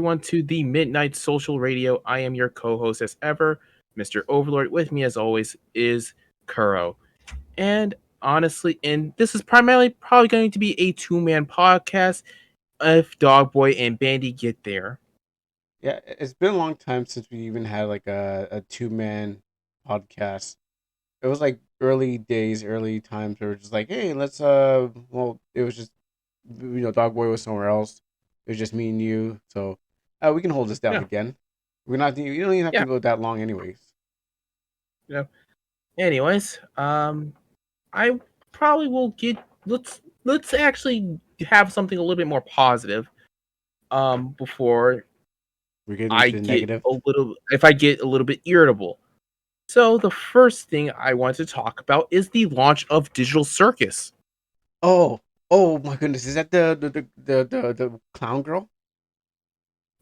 everyone to the Midnight Social Radio. I am your co-host as ever, Mr. Overlord. With me as always is Kuro. And honestly, this is probably going to be a two-man podcast if Dogboy and Bandy get there. Yeah, it's been a long time since we even had like a two-man podcast. It was like early days, early times where we're just like, hey, let's well, it was just Dogboy was somewhere else. It was just me and you, so we can hold this down again. We're not you don't even have to go that long anyways. Yeah. Anyways, I probably will get let's actually have something a little bit more positive before we're getting I to get negative. if I get a little bit irritable. So the first thing I want to talk about is the launch of Digital Circus. Oh my goodness! Is that the clown girl?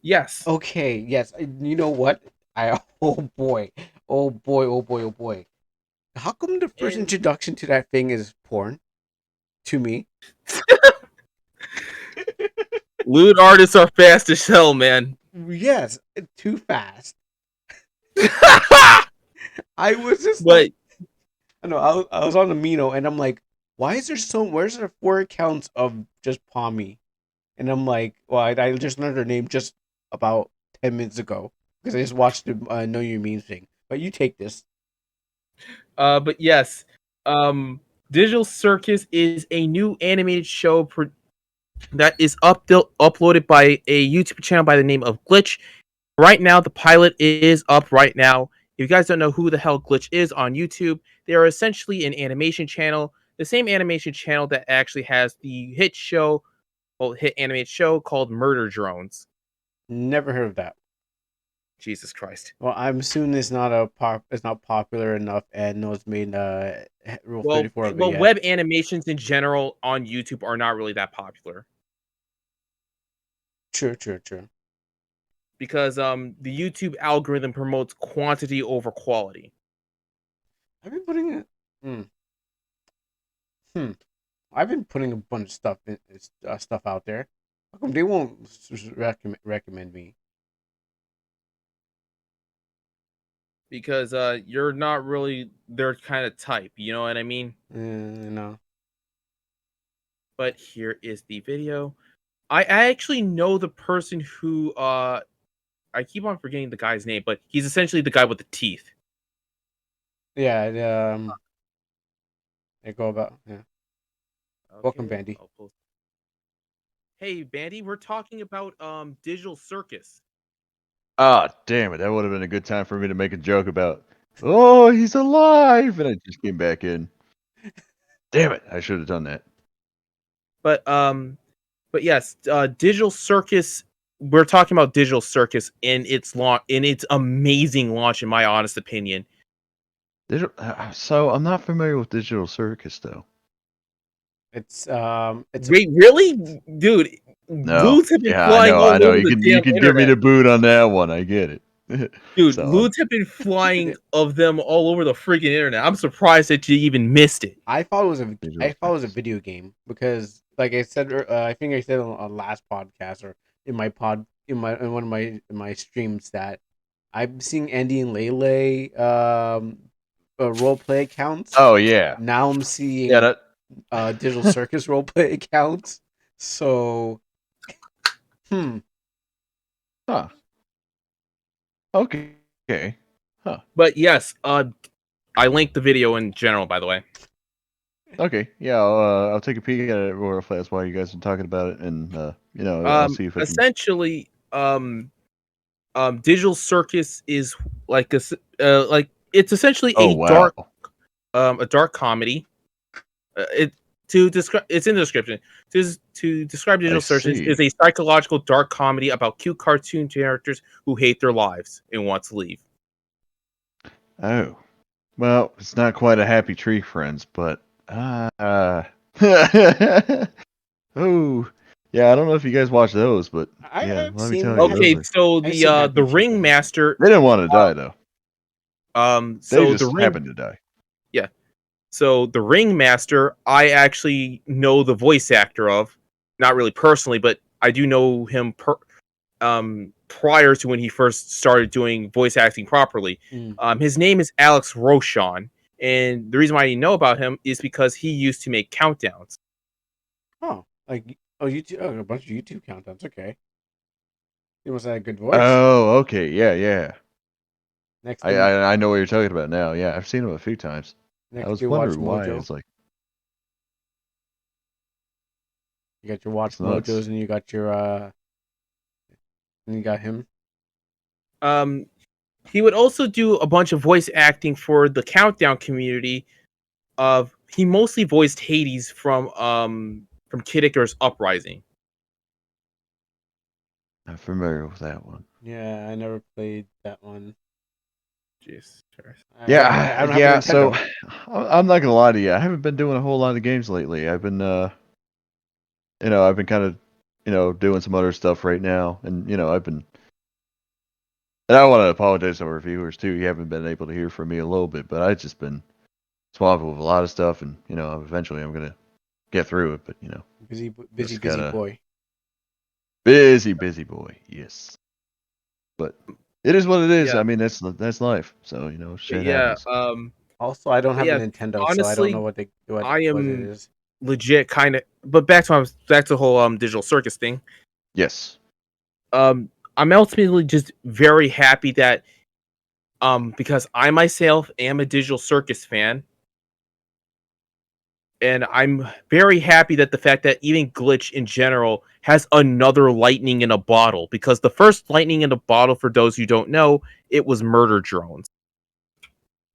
Yes. Okay. Yes. You know what? Oh boy. How come the first introduction to that thing is porn? To me. Lewd artists are fast as hell, man. Yes, too fast. I was just I was on the Mino and I'm like, where's there 4 accounts of just Pommy? And I'm like, well, I just learned her name just about 10 minutes ago because I just watched the Know Your Meme thing. But you take this. But yes, Digital Circus is a new animated show that is uploaded by a YouTube channel by the name of Glitch. Right now, the pilot is up right now. If you guys don't know who the hell Glitch is on YouTube, they are essentially an animation channel, the same animation channel that actually has the hit animated show called Murder Drones. Never heard of that. Jesus Christ. Well, I'm assuming it's not popular enough, and no one's made Rule 34 of it yet. Web animations in general on YouTube are not really that popular. True. Because the YouTube algorithm promotes quantity over quality. I've been putting I've been putting a bunch of stuff out there. How come they won't recommend me? Because you're not really their kind of type, you know what I mean? No. But here is the video. I actually know the person who I keep on forgetting the guy's name, but he's essentially the guy with the teeth. Yeah, they go about Okay, welcome, Bandy. Hey, Bandy, we're talking about Digital Circus. Ah, damn it! That would have been a good time for me to make a joke about. Oh, he's alive, and I just came back in. Damn it! I should have done that. But yes, Digital Circus. We're talking about Digital Circus in its amazing launch, in my honest opinion. So I'm not familiar with Digital Circus though. It's Wait, really, dude? No. Lewds have been flying all I know. over You can give me the boot on that one. I get it. Dude, lewds have been flying of them all over the freaking internet. I'm surprised that you even missed it. I thought it was a video game because, like I said, I think I said on last podcast or in one of my streams that I'm seeing Andy and Lele roleplay accounts. Oh yeah. Now I'm seeing Digital Circus roleplay accounts. So, Huh. Okay. Huh. But yes, I linked the video in general, by the way. Okay. Yeah, I'll take a peek at it real fast while you guys are talking about it, and I'll see if essentially, Digital Circus is like it's essentially a dark comedy. It's in the description. To describe Digital Circus is a psychological dark comedy about cute cartoon characters who hate their lives and want to leave. Oh, well, it's not quite a happy tree, friends, but oh, yeah, I don't know if you guys watch those, but yeah, let me tell you. Okay, so the Ringmaster. They didn't want to die though. So they just happened to die. Yeah. So the Ringmaster, I actually know the voice actor of, not really personally, but I do know him prior to when he first started doing voice acting properly. His name is Alex Roshan, and the reason why I know about him is because he used to make countdowns. Oh, YouTube. Oh, a bunch of YouTube countdowns. Okay. He must have a good voice. Oh, okay, yeah. Next thing, I know what you're talking about now. Yeah, I've seen him a few times. I next was you watch wondering why. Mojo. It's like You got your Watch it's nuts. Mojos, and you got your and you got him. He would also do a bunch of voice acting for the countdown community. He mostly voiced Hades from Kid Icarus Uprising. I'm familiar with that one. Yeah, I never played that one. Jeez. Yeah, I don't have a so Nintendo. I'm not gonna lie to you. I haven't been doing a whole lot of games lately. I've been I've been kind of doing some other stuff right now, and and I want to apologize to our viewers too. You haven't been able to hear from me a little bit, but I've just been swamped with a lot of stuff, and eventually I'm gonna get through it. But busy just gotta boy. busy boy. Yes, but it is what it is. Yeah. I mean, that's life. So shit Yeah. happens. Also, I don't have Yeah, a Nintendo, so I don't honestly, know what I what it am is. legit kind of. But back to the whole digital circus thing. Yes. I'm ultimately just very happy that because I myself am a digital circus fan, and I'm very happy that the fact that even Glitch in general has another lightning in a bottle, because the first lightning in a bottle, for those who don't know, it was murder drones.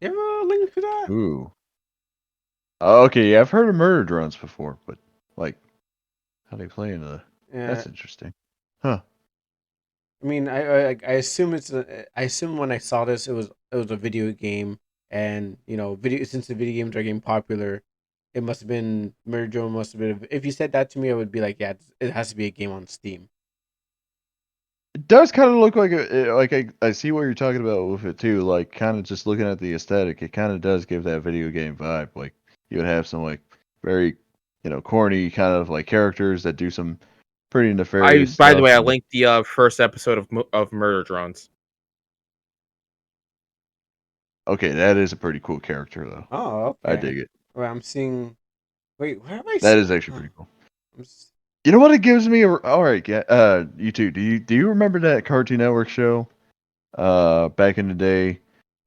You have a link to that? Ooh. Oh, okay, yeah, I've heard of murder drones before, but like, how they play into the? Yeah. That's interesting. Huh. I mean, I assume I assume when I saw this, it was a video game, and since the video games are getting popular, it must have been Murder Drone. Must have been. If you said that to me, I would be like, yeah, it has to be a game on Steam. It does kind of look like I see what you're talking about with it too. Like, kind of just looking at the aesthetic, it kind of does give that video game vibe. Like, you would have some like very, corny kind of like characters that do some pretty nefarious By the way, stuff. I And linked the first episode of Murder Drones. okay, that is a pretty cool character though. Oh, I okay. dig it. Well, I'm seeing. Wait, where have I That seen? is actually pretty cool. I'm s- You know what it gives me? All right, yeah. You too. Do you remember that Cartoon Network show? Back in the day.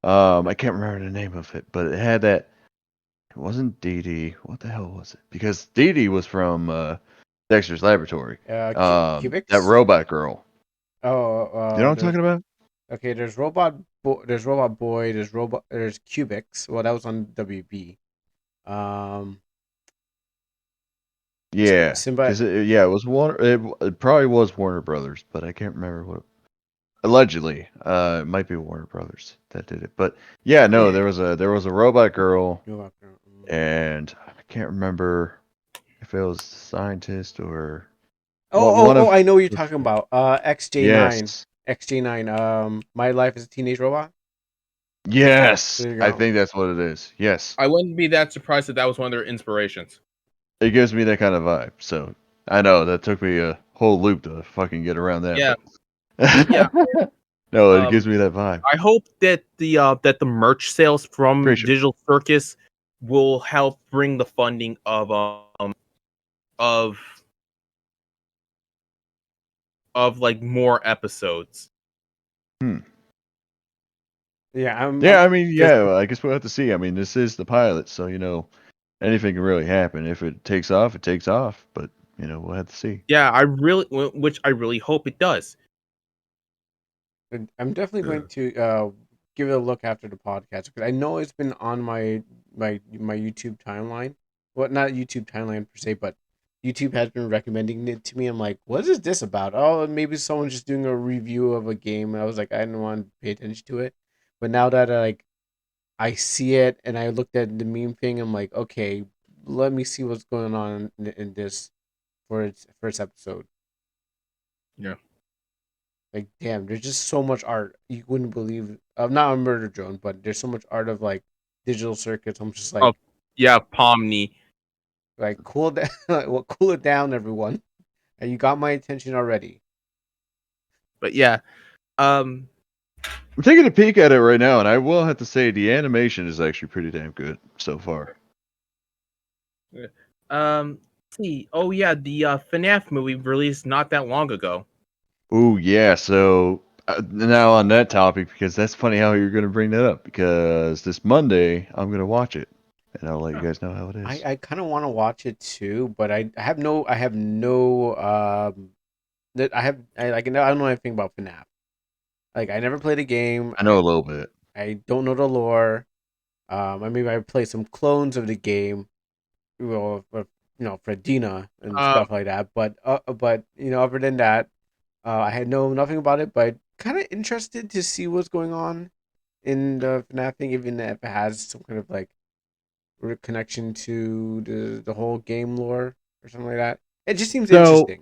I can't remember the name of it, but it had that. It wasn't Dee Dee. What the hell was it? Because Dee Dee was from Dexter's Laboratory. That Cubics. robot girl. Oh, You know what I'm talking about? okay. There's Robot Boy. There's Cubics. Well, that was on WB. Um, Yeah, Simba. because it was Warner. It probably was Warner Brothers, but I can't remember what. Allegedly, it might be Warner Brothers that did it. But yeah, no, there was a robot girl, and I can't remember if it was a scientist or one of. I know what you're talking about. XJ9. Yes, XJ9. My Life as a Teenage Robot. yes, There you I go. think that's what it is. Yes, I wouldn't be that surprised if that was one of their inspirations. it gives me that kind of vibe. So I know that took me a whole loop to fucking get around that. Yeah, But yeah. no, it gives me that vibe. I hope that the merch sales from Pretty sure. Digital Circus will help bring the funding of like more episodes. Yeah, Yeah, I mean, yeah, I guess we'll have to see. I mean, this is the pilot, so anything can really happen. If it takes off, it takes off. But we'll have to see. Yeah, which I really hope it does. I'm definitely going to give it a look after the podcast because I know it's been on my YouTube timeline. Well, not YouTube timeline per se, but YouTube has been recommending it to me. I'm like, what is this about? Oh, maybe someone's just doing a review of a game. And I was like, I didn't want to pay attention to it. But now that I see it and I looked at the meme thing, I'm like, okay, let me see what's going on in this for its first episode. Yeah. Like, damn, there's just so much art. You wouldn't believe. Not a murder drone, but there's so much art of like digital circuits. I'm just like, Yeah, Pomni. like cool down. Well, cool it down, everyone. And you got my attention already. But yeah, I'm taking a peek at it right now, and I will have to say the animation is actually pretty damn good so far. let's see. Oh yeah, the FNAF movie released not that long ago. Oh yeah, so now on that topic, because that's funny how you're going to bring that up, because this Monday I'm going to watch it, and I'll let you guys know how it is. I kind of want to watch it too, but I have no that I don't know anything about FNAF. Like I never played a game. I know a little bit. I don't know the lore. I mean I played some clones of the game, well, for Dina and stuff like that. But other than that, I had nothing about it. But kind of interested to see what's going on in the FNAF thing, even if it has some kind of like connection to the whole game lore or something like that. It just seems So, interesting.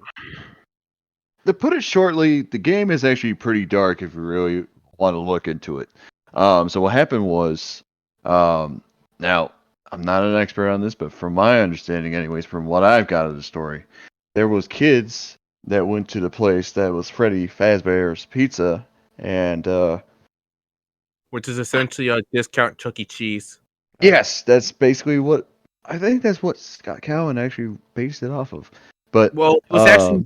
to put it shortly, the game is actually pretty dark if you really want to look into it. So what happened was, now I'm not an expert on this, but from my understanding, anyways, from what I've got of the story, there was kids that went to the place that was Freddy Fazbear's Pizza, and Which is essentially a discount Chuck E. Cheese. yes, that's basically what I think. That's what Scott Cowan actually based it off of. But Well, it was actually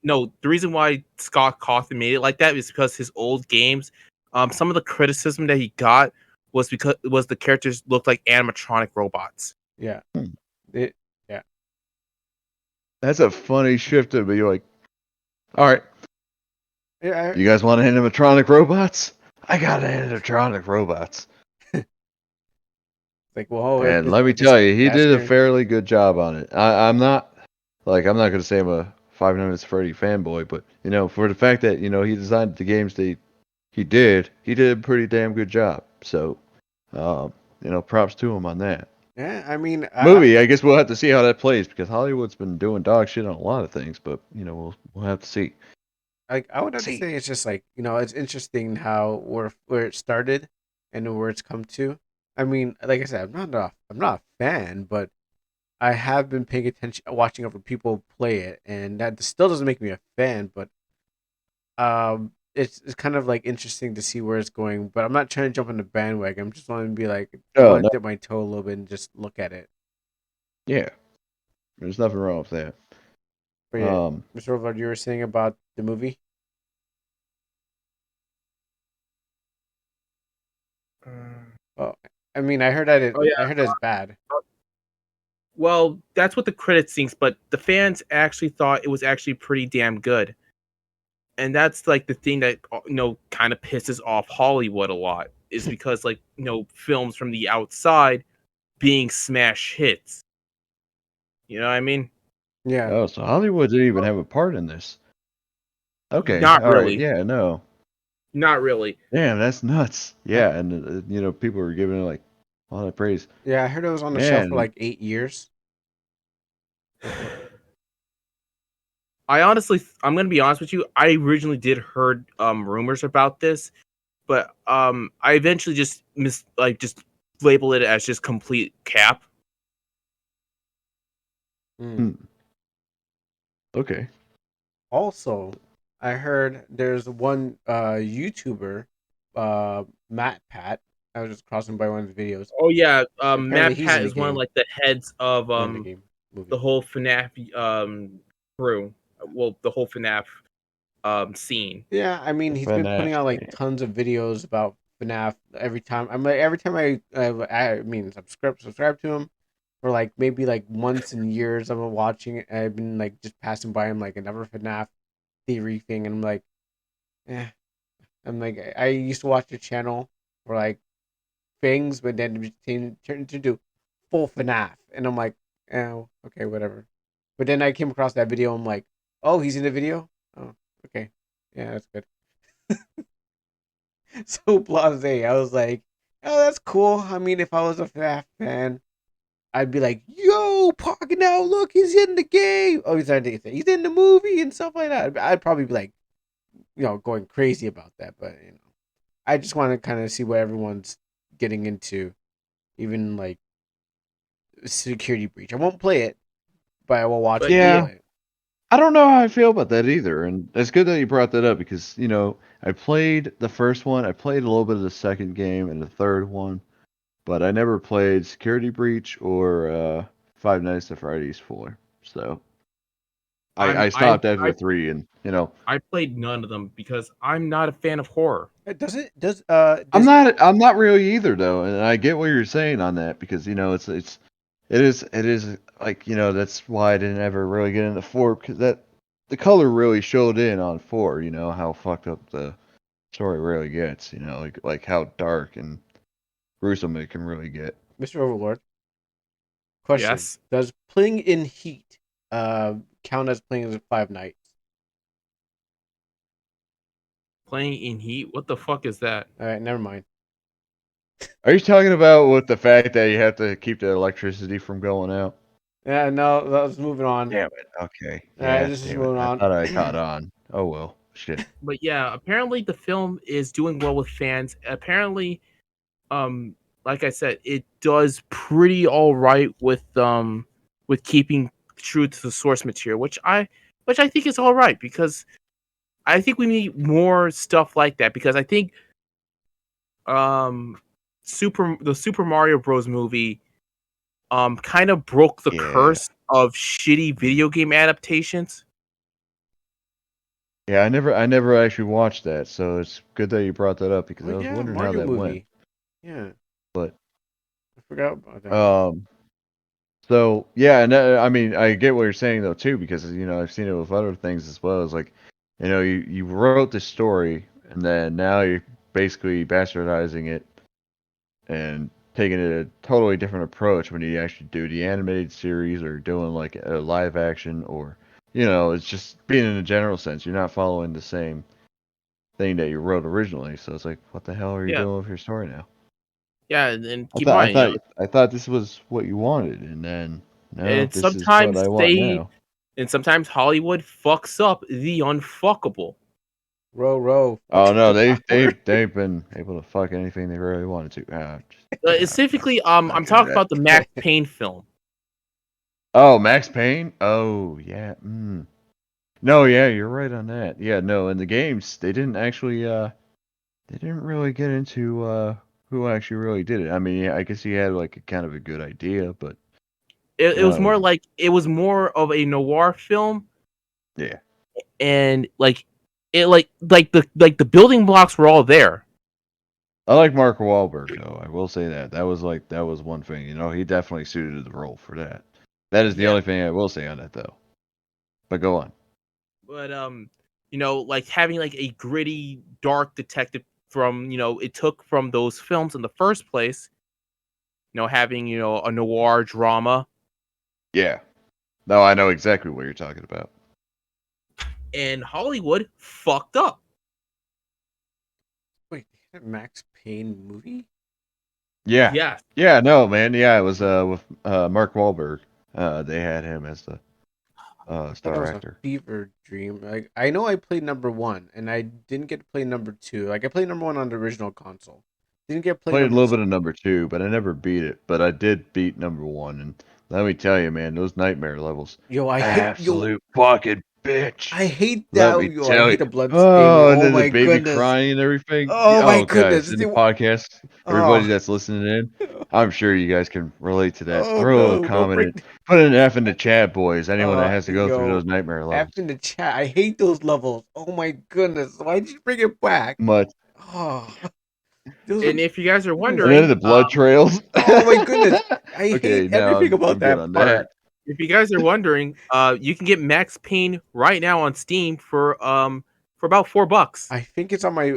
no. The reason why Scott Cawthon made it like that is because his old games, some of the criticism that he got was because the characters looked like animatronic robots. Yeah. Hmm. Yeah. That's a funny shift to be like, all right, Yeah. you guys want animatronic robots? I got animatronic robots. Like, well, And let me tell you, he did a fairly good job on it. I'm not going to say I'm a Five Nights at Freddy fanboy, but for the fact that he designed the games that he did a pretty damn good job. So, props to him on that. Yeah, I mean, Movie, I guess we'll have to see how that plays because Hollywood's been doing dog shit on a lot of things, but we'll have to see. I would have to say it's just like it's interesting how where it started and where it's come to. I mean, like I said, I'm not a fan, but I have been paying attention, watching other people play it, and that still doesn't make me a fan. But it's kind of like interesting to see where it's going. But I'm not trying to jump on the bandwagon. I'm just wanting to be like, I Oh, want no. to dip my toe a little bit and just look at it. Yeah, there's nothing wrong with that. But yeah, Mr. Overlord, you were saying about the movie. Well, I mean, I heard that I heard it's bad. Well, that's what the critics think, but the fans actually thought it was actually pretty damn good. And that's like the thing that kind of pisses off Hollywood a lot is because like films from the outside being smash hits. You know what I mean? Yeah. Oh, so Hollywood didn't even have a part in this. Okay, Not all right, really. yeah, no. Not really. Damn, that's nuts. Yeah, and people were giving it like a lot of praise. Yeah, I heard it was on the shelf for Man, like 8 years. I'm gonna be honest with you. I originally did heard rumors about this, but I eventually just just labeled it as just complete cap. hmm. Okay. Also, I heard there's one YouTuber, Matt Pat. I was just crossing by one of the videos. Oh yeah, Apparently, Matt he's Pat in the is one of game. like the heads of In the game movie. the whole FNAF crew. Well, the whole FNAF scene. Yeah, I mean, he's been putting FNAF. out like tons of videos about FNAF every time. I'm like every time I mean subscribe to him for like maybe like months and years. I'm watching it. I've been like just passing by him like another FNAF theory thing, and I'm like, eh. I'm like I used to watch the channel for like things, but then it turned into full FNAF, and I'm like, oh, okay, whatever. But then I came across that video. I'm like, oh, he's in the video. Oh, okay, yeah, that's good. So blasé. I was like, oh, that's cool. I mean, if I was a FNAF fan, I'd be like, yo, Park now, look, he's in the game. Oh, he's in the movie and stuff like that. I'd probably be like, going crazy about that. But I just want to kind of see what everyone's getting into, even like security breach. I won't play it, but I will watch But people Yeah, play it. I don't know how I feel about that either, and it's good that you brought that up because I played the first one, I played a little bit of the second game and the third one, but I never played Security Breach or Five Nights at Freddy's 4. So I stopped after 3, and I played none of them because I'm not a fan of horror. I'm not really either though, and I get what you're saying on that because it is like that's why I didn't ever really get into 4 because the color really showed in on 4. How fucked up the story really gets. Like how dark and gruesome it can really get. Mr. Overlord. Question. Yes. Does playing in Heat count as playing as 5 Nights? Playing in Heat? What the fuck is that? Alright, never mind. Are you talking about with the fact that you have to keep the electricity from going out? Yeah, no, let's moving on. Damn it. Okay. Alright, just moving on. I thought I caught on. Oh well. Shit. But yeah, apparently the film is doing well with fans. Apparently, like I said, it does pretty all right with keeping true to the source material, which I think is all right because I think we need more stuff like that because I think the Super Mario Bros. Movie kind of broke the curse of shitty video game adaptations. Yeah, I never actually watched that, so it's good that you brought that up because I was wondering Mario how that movie. went. Yeah. But I forgot about that. So yeah, and I mean I get what you're saying though too because I've seen it with other things as well. It's like you wrote the story and then now you're basically bastardizing it and taking a totally different approach when you actually do the animated series or doing like a live action or it's just being in a general sense. You're not following the same thing that you wrote originally. So it's like, what the hell are you doing with your story now? Yeah, and keep I in mind, thought this was what you wanted, and then no, and this is what I want now. And sometimes Hollywood fucks up the unfuckable. Row. Oh no, they've been able to fuck anything they really wanted to. Specifically, I'm talking about the Max Payne film. Oh, Max Payne? Oh yeah. No, yeah, you're right on that. Yeah, no, in the games they didn't actually they didn't really get into who actually really did it. I mean, yeah, I guess he had like a kind of a good idea, but it was more like it was more of a noir film. Yeah. And the building blocks were all there. I like Mark Wahlberg though. I will say that. That was one thing. He definitely suited the role for that. That is the only thing I will say on that though. But go on. But like having like a gritty, dark detective from it took from those films in the first place. Having a noir drama. Yeah. No, I know exactly what you're talking about. And Hollywood fucked up. Wait, they had a Max Payne movie? Yeah. Yeah. Yeah, no, man. Yeah, it was with Mark Wahlberg. They had him as the star actor. A fever dream. Like I know I played number 1 and I didn't get to play number 2. Like I played number 1 on the original console. Didn't get to play Played a little bit of number 2, but I never beat it. But I did beat number 1, and let me tell you, man, those nightmare levels. Yo, I absolute fucking bitch. I hate that. Let me Yo, tell I hate you. the blood Oh, and oh then my the baby goodness. crying and everything. Oh my goodness. Guys, in the podcast, everybody that's listening in, I'm sure you guys can relate to that. Throw a comment. Put an F in the chat, boys. Anyone that has to go through those nightmare levels. F in the chat. I hate those levels. Oh my goodness. Why did you bring it back? Much. Oh. And if you guys are wondering, and then the blood trails. Oh my goodness! I hate everything about that on part. that. If you guys are wondering, you can get Max Payne right now on Steam for about $4. I think it's on my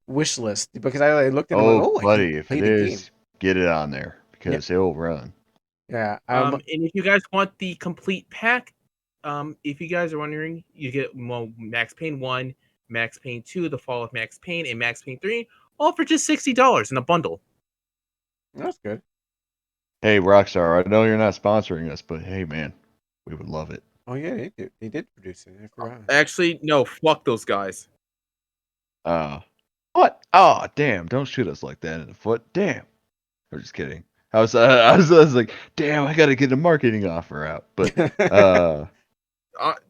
wish list because I looked at it and went, buddy, I can if play it the is, game. get it on there because it'll run. Yeah. And if you guys want the complete pack, if you guys are wondering, you get Max Payne 1, Max Payne 2, The Fall of Max Payne, and Max Payne 3, all for just $60 in a bundle. That's good. Hey, Rockstar, I know you're not sponsoring us, but hey, man, we would love it. Oh yeah, they did produce it. I forgot. Actually, no, fuck those guys. What? Oh, damn! Don't shoot us like that in the foot. Damn. I'm just kidding. I was like, damn, I gotta get a marketing offer out. But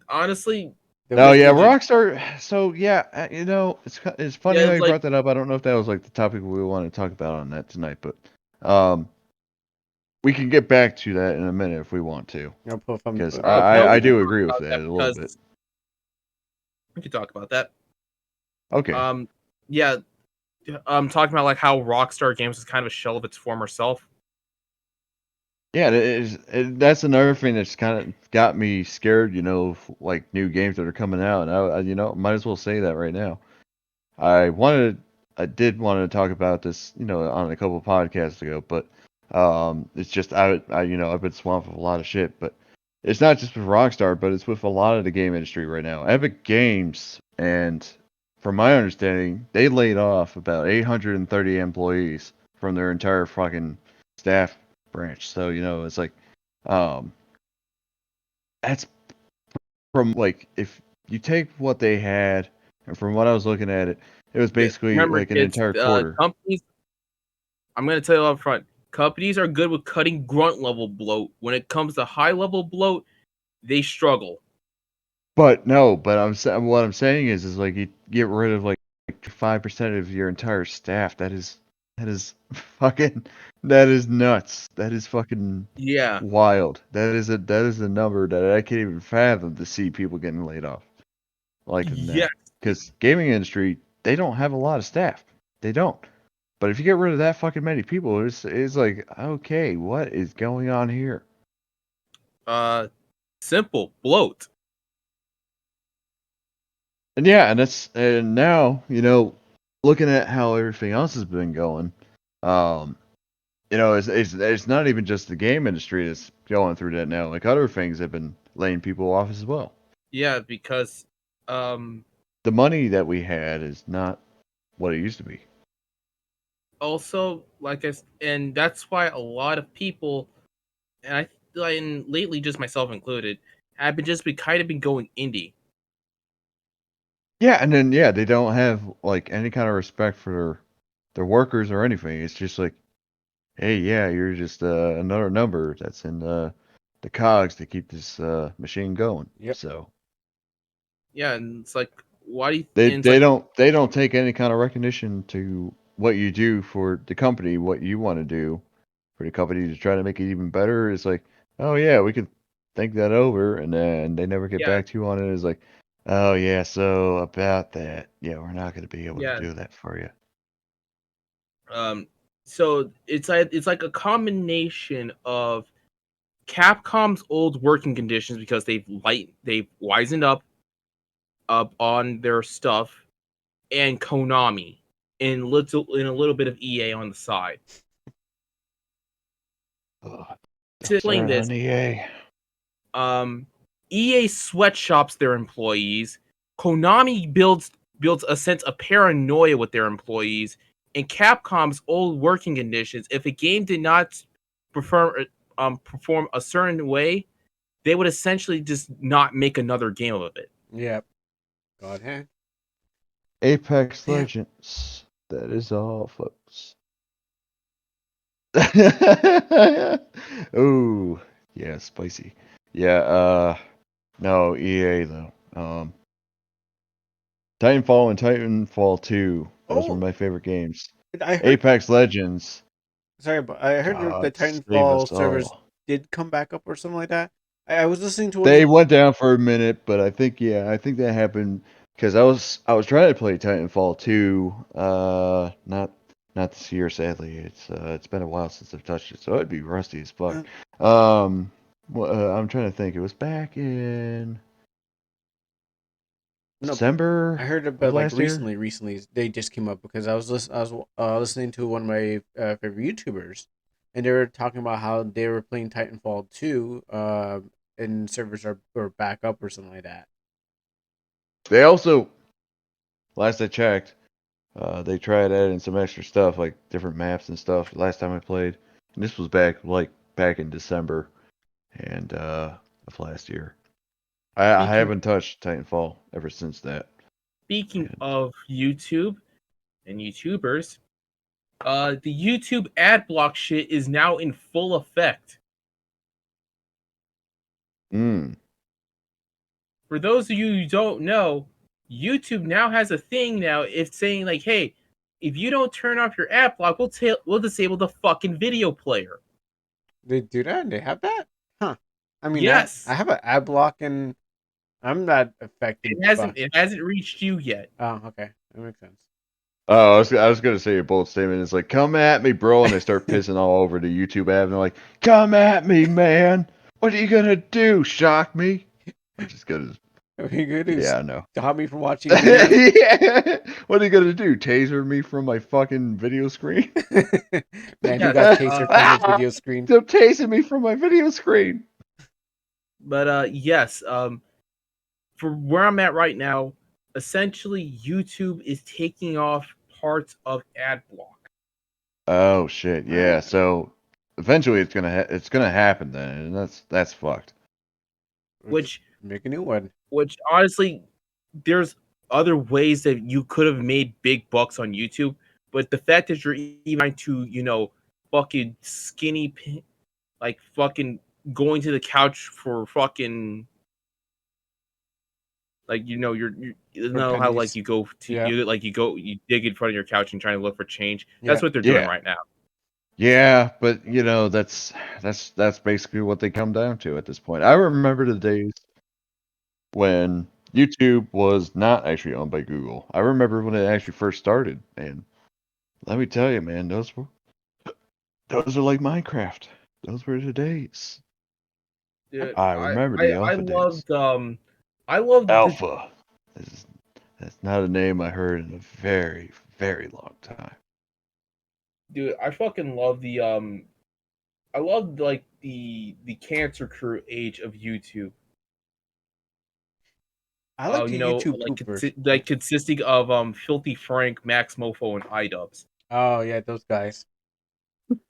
Honestly, no, yeah, prestigious. Rockstar. So yeah, it's funny yeah, how it's you like brought that up. I don't know if that was like the topic we wanted to talk about on that tonight, but we can get back to that in a minute if we want to, because no, we I can do talk agree with about that that a little bit. because we can talk about that. Okay. Yeah, talking about like how Rockstar Games is kind of a shell of its former self. Yeah, that's another thing that's kind of got me scared, of, like new games that are coming out, and might as well say that right now. I did want to talk about this, on a couple of podcasts ago, but it's just I've been swamped with a lot of shit, but it's not just with Rockstar, but it's with a lot of the game industry right now. Epic Games, and from my understanding, they laid off about 830 employees from their entire fucking staff branch. So, it's like, um, that's from, like, if you take what they had, and from what I was looking at it, it was basically Remember, like an kids, entire quarter. companies. I'm gonna tell you up front. Companies are good with cutting grunt level bloat. When it comes to high level bloat, they struggle. But no, but what I'm saying is like you get rid of like 5% of your entire staff. That is fucking that is nuts. That is fucking Yeah, wild. That is a number that I can't even fathom to see people getting laid off like yeah. that. Because gaming industry, they don't have a lot of staff. They don't. But if you get rid of that fucking many people, it's like, okay, what is going on here? Simple bloat. And yeah, and now, looking at how everything else has been going, um, it's not even just the game industry that's going through that now. Like other things have been laying people off as well. Yeah, because um The money that we had is not what it used to be. also and that's why a lot of people, and lately just myself included, have been kind of been going indie. Yeah, and then yeah, they don't have like any kind of respect for their workers or anything. It's just like, hey, yeah, you're just another number that's in the cogs to keep this machine going. Yep. So Yeah, and it's like, why do you? they And it's they like, don't they don't take any kind of recognition to what you do for the company, what you want to do for the company to try to make it even better. It's like, oh yeah, we could think that over, and then they never get yeah, back to you on it. It's like, oh yeah, so about that, yeah, we're not going to be able to yeah. do that for you. Um, so it's like a combination of Capcom's old working conditions because they've wisened up on their stuff, and Konami, and a little bit of EA on the side. Ugh, To don't explain start this, on EA. um, EA sweatshops their employees. Konami builds a sense of paranoia with their employees. In Capcom's old working conditions, if a game did not perform a certain way, they would essentially just not make another game of it. Yep. God hand. Apex Yeah. Legends. That is all, folks. Ooh, yeah, spicy. Yeah, no, EA though. Titanfall and Titanfall 2. Those were Oh, my favorite games. I heard. Apex Legends. Sorry, but I heard the God save Titanfall us servers all. did come back up or something like that. I was listening to one They of. went down for a minute, but I think that happened because I was trying to play Titanfall 2. Not this year, sadly. It's been a while since I've touched it, so it'd be rusty as fuck. Uh, I'm trying to think. It was back in no, but I December heard of about like last year. recently they just came up because I was listening to one of my favorite YouTubers, and they were talking about how they were playing Titanfall 2, and servers are back up or something like that. They also, last I checked, they tried adding some extra stuff like different maps and stuff. Last time I played, and this was back in December and of last year. I Speaking haven't touched Titanfall ever since that. speaking And of YouTube and YouTubers, The YouTube ad block shit is now in full effect. Mm. For those of you who don't know, YouTube now has a thing now. It's saying like, hey, if you don't turn off your ad block, we'll disable the fucking video player. They do that? They have that? Huh. I mean, Yes. I have an ad block and I'm not affected. It hasn't reached you yet. Oh, okay. That makes sense. Oh, I was gonna say a bold statement. It's like, come at me, bro, and they start pissing all over the YouTube app, and they're like, come at me, man. What are you gonna do? Shock me? I'm just gonna. What are you gonna do? Yeah, I know. Stop me from watching videos? Yeah. What are you gonna do? Taser me from my fucking video screen? Man, Yeah, who got taser from his video screen? They're tasing me from my video screen. But yes, for where I'm at right now, essentially YouTube is taking off parts of ad block. Oh shit! Yeah. So eventually, it's gonna happen then, and that's fucked. Which make a new one. Which honestly, there's other ways that you could have made big bucks on YouTube, but the fact that you're even trying to, fucking like fucking going to the couch for fucking like you know how like pennies. you go to Yeah. you dig in front of your couch and trying to look for change. That's what they're doing right now. Yeah, but that's basically what they come down to at this point. I remember the days when YouTube was not actually owned by Google. I remember when it actually first started, and let me tell you, man, those are like Minecraft. Those were the days. Dude, I remember the alpha days. I loved Alpha. That's not a name I heard in a very, very long time. Dude, I fucking love I love like the Cancer Crew age of YouTube. I like the YouTube poopers. Consisting of Filthy Frank, Max Mofo, and iDubbbz. Oh yeah, those guys.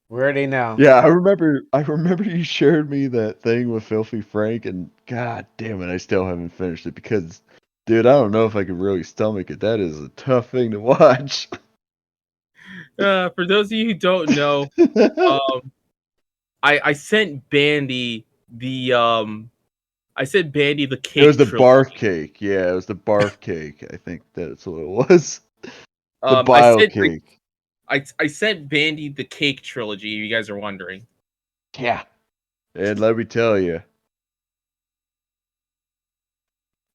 Where are they now? Yeah, I remember you shared me that thing with Filthy Frank, and god damn it, I still haven't finished it because, dude, I don't know if I can really stomach it. That is a tough thing to watch. For those of you who don't know, I sent Bandy the cake. It was the trilogy. barf cake. Yeah, it was the barf cake. I think that's what it was. The I bile sent cake. I sent Bandy the cake trilogy. You guys are wondering. Yeah, and let me tell you,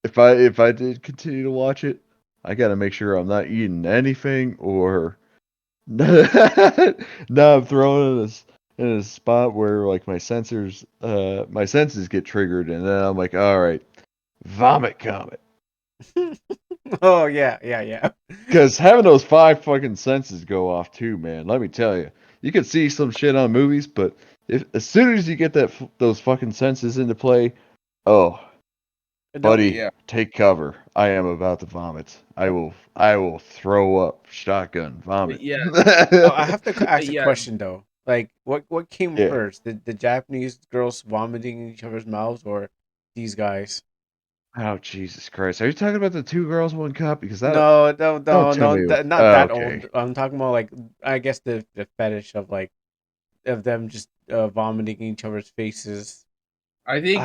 if I did continue to watch it, I gotta make sure I'm not eating anything or now I'm thrown in a spot where like my senses get triggered, and then I'm like, all right, vomit comet. Oh yeah. Because having those 5 fucking senses go off too, man. Let me tell you, you can see some shit on movies, but as soon as you get those fucking senses into play, oh, buddy, take cover. I am about to vomit. I will throw up. Shotgun vomit. Yeah. I have to ask a question though. Like, what came first? The Japanese girls vomiting in each other's mouths, or these guys? Oh Jesus Christ! Are you talking about the 2 girls, 1 cup? Because No, don't tell me. not that old. I'm talking about like I guess the fetish of like of them just vomiting in each other's faces. I think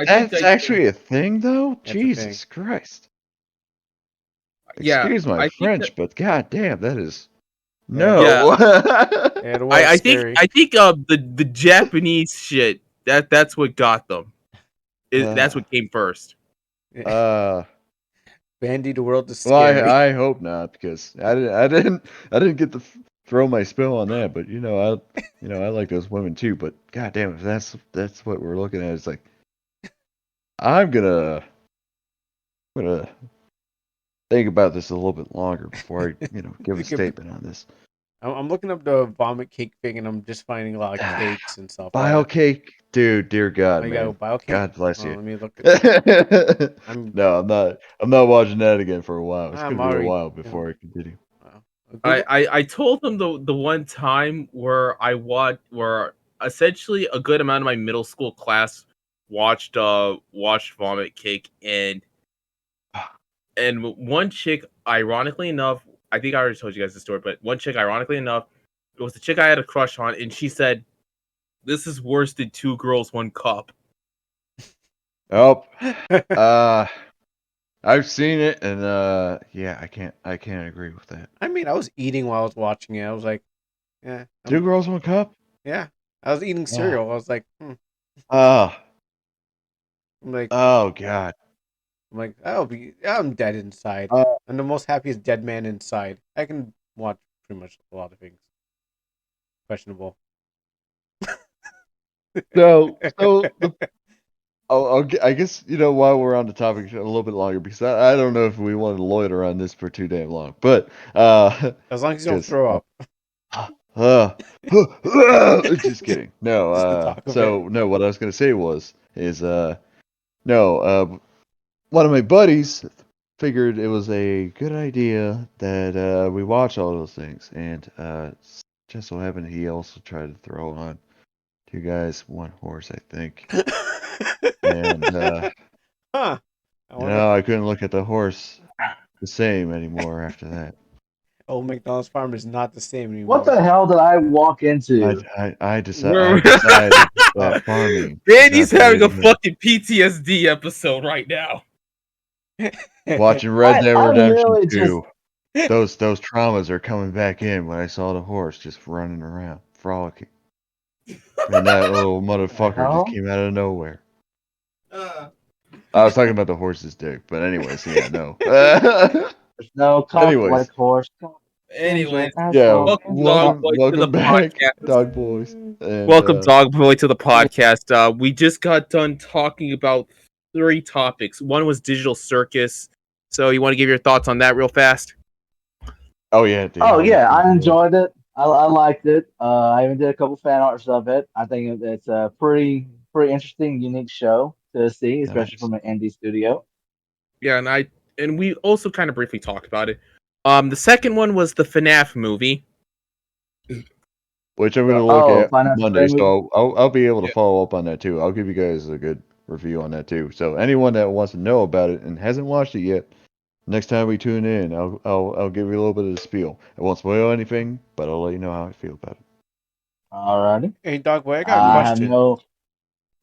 that's actually a thing, though. It's a Jesus thing. Christ! Yeah, Excuse my French, but god damn, that is Yeah. no. It was I scary. think the Japanese shit that's what got them. That's what came first. Bandy, the world is Well, scary. I hope not, because I didn't get to throw my spill on that, but I like those women too. But god damn, if that's what we're looking at, it's like I'm gonna think about this a little bit longer before I give a statement on this. I'm looking up the vomit cake thing, and I'm just finding a lot of cakes and stuff. Bile cake, dude, dear God, You man, got bile cake? God bless you. Let me look at that. No, I'm not watching that again for a while. It's I'm gonna be a already- while before I continue. I told them the one time where where essentially a good amount of my middle school class watched Vomit Cake, and one chick, ironically enough, I think I already told you guys the story, but one chick, ironically enough, it was the chick I had a crush on, and she said, "This is worse than 2 girls, 1 cup." Oh, I've seen it, and yeah, I can't agree with that. I mean, I was eating while I was watching it. I was like, yeah, 2 girls, 1 cup. yeah. I was eating cereal. I was like, Ah, I'm like, oh God. I'm dead inside. Uh, I'm the most happiest dead man inside. I can watch pretty much a lot of things. Questionable. so the I guess while we're on the topic a little bit longer, because I don't know if we want to loiter on this for too damn long, but As long as you don't 'cause, throw up. just kidding. No, Just the talk of so no, what I was gonna say is no, one of my buddies figured it was a good idea that we watch all those things, and just so happened he also tried to throw on 2 guys, 1 horse, I think, and Huh. I wonder. I couldn't look at the horse the same anymore after that. Old McDonald's farm is not the same anymore. What the hell did I walk into? I decided to stop farming. Randy's Not having a really. fucking PTSD episode right now. Watching Red Dead I Redemption really 2. Those traumas are coming back in when I saw the horse just running around, frolicking. And that little motherfucker hell? just came out of nowhere. I was talking about the horse's dick, but anyways, yeah, no. There's no cock Anyways. like horse. Anyways, Yeah, Welcome, welcome, Dogboy, to welcome the back, podcast. Dog Boys. And, Welcome, Dogboy, to the podcast. We just got done talking about 3 topics. One was Digital Circus. So you want to give your thoughts on that real fast? Oh yeah, dude. Oh yeah, I enjoyed it. I liked it. I even did a couple fan arts of it. I think it's a pretty interesting, unique show to see, especially Nice. from an indie studio. Yeah, and we also kind of briefly talked about it. The second one was the FNAF movie. Which I'm gonna look at Finance Monday, Movie? so I'll be able to follow up on that too. I'll give you guys a good review on that too. So anyone that wants to know about it and hasn't watched it yet, next time we tune in, I'll give you a little bit of the spiel. I won't spoil anything, but I'll let you know how I feel about it. Alrighty. Hey, Dogboy, I got a I have question. no.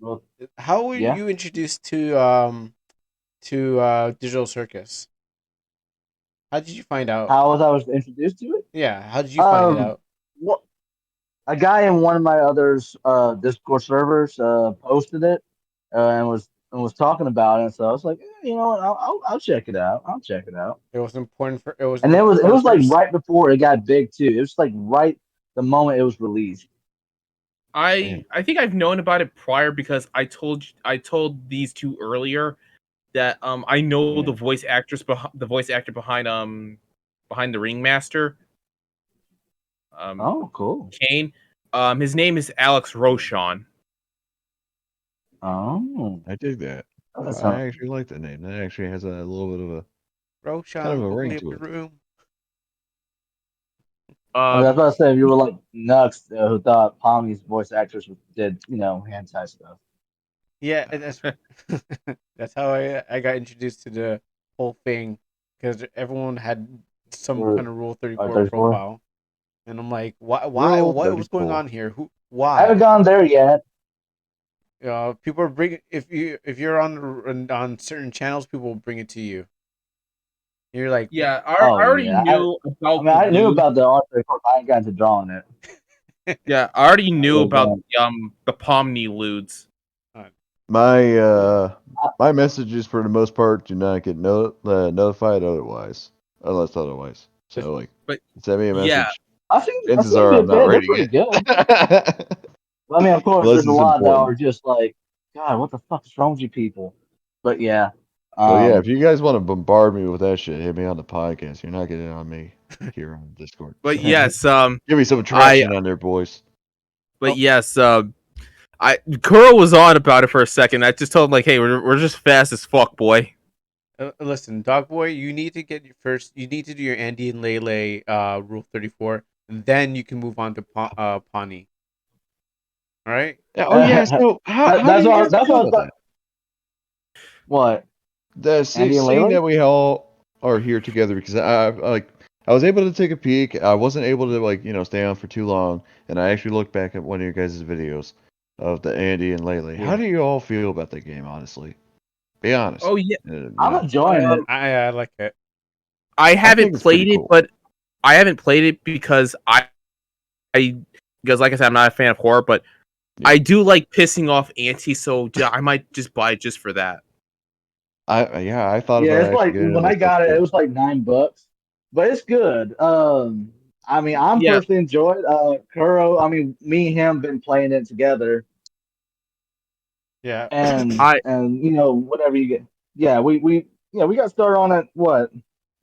Well, How were Yeah? you introduced to Digital Circus? How did you find out? how I was introduced to it? Yeah, how did you find it Um, out? What? A guy in one of my others Discord servers posted it and was talking about it. So I was like, you know what? I'll check it out. I'll check it out. It was important for it was. And it was like first? right before it got big too. It was like right the moment it was released. I think I've known about it prior because I told these 2 earlier that I know the voice actor behind the Ringmaster. Oh, cool. Kane. His name is Alex Roshan. Oh, I dig that. that's I actually like that name. That actually has a little bit of a Roshan, kind of a open ring up to the it. room. I was about to say, if you were like nuts who thought Palmy's voice actress did, hentai stuff. Yeah, and that's that's how I got introduced to the whole thing because everyone had some Or- kind of Rule 34 34? profile, and I'm like, why, Rule what was going 34. on here? I haven't Why? gone there yet. People are bringing if you're on certain channels, people will bring it to you. You're like, Yeah, I Oh, already yeah. knew about. I mean, I the knew lewd- about the R34, but I ain't gotten to drawing it. Yeah, I already knew was, about the Pomni lewds. My messages for the most part do not get notified unless otherwise. So like, But send me a message. yeah. I think Chances are I'm not they're reading pretty it. good. Well, I mean, of course, Unless there's a it's lot that important. are just like, God, what the fuck is wrong with you people? But yeah. So yeah, if you guys want to bombard me with that shit, hit me on the podcast. You're not getting it on me here on Discord. But So, yes, give me some traction on there, boys. but yes, Kuro was on about it for a second. I just told him like, hey, we're just fast as fuck, boy. listen, Dogboy, you need to get your first. You need to do your Andy and Lele Rule 34, and then you can move on to Pawnee. All right. Oh yeah. So how that's do you what guys I feel about thought. What? that? Andy and Seeing Lele? that we all are here together because I like I was able to take a peek. I wasn't able to like stay on for too long, and I actually looked back at one of your guys' videos of the Andy and Leyley. How Yeah. do you all feel about that game? Honestly, be honest. Oh yeah, I'm enjoying it. I like it. I haven't think it's pretty played it, cool. but I haven't played it because because like I said, I'm not a fan of horror, but Yeah. I do like pissing off aunties, so I might just buy it just for that. I thought Yeah, about it's like actually getting when it I got it, myself, it was like $9, but it's good. I mean, I'm Yeah. personally enjoyed Kuro. I mean, me and him been playing it together, Yeah. and I you know whatever you get. Yeah, we got started on it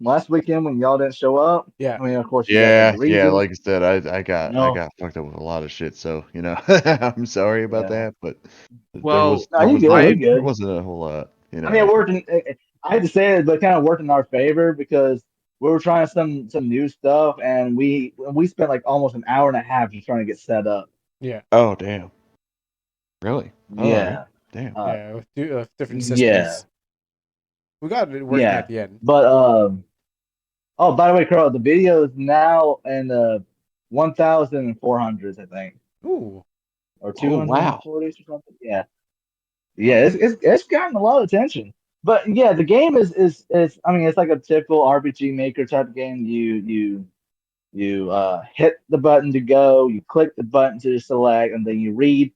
last weekend when y'all didn't show up. Yeah. I mean, of course you guys had Yeah, your reasons. like I said, I got No, fucked up with a lot of shit. So I'm sorry about yeah. that, but well, No, you good. You there good. wasn't a whole lot. I mean, it worked. I had to say it, but it kind of worked in our favor because we were trying some new stuff, and we spent like almost an hour and a half just trying to get set up. Yeah. Oh damn! Really? All right. Yeah. Damn. Yeah. With different Yeah. systems. We got it working Yeah. at the end. But oh, by the way, Carl, the video is now in the 1,400s, I think, Ooh. or Oh wow. 240s or something. Yeah. Yeah, it's gotten a lot of attention. But yeah, the game is I mean, it's like a typical RPG maker type of game. You hit the button to go, you click the button to select, and then you read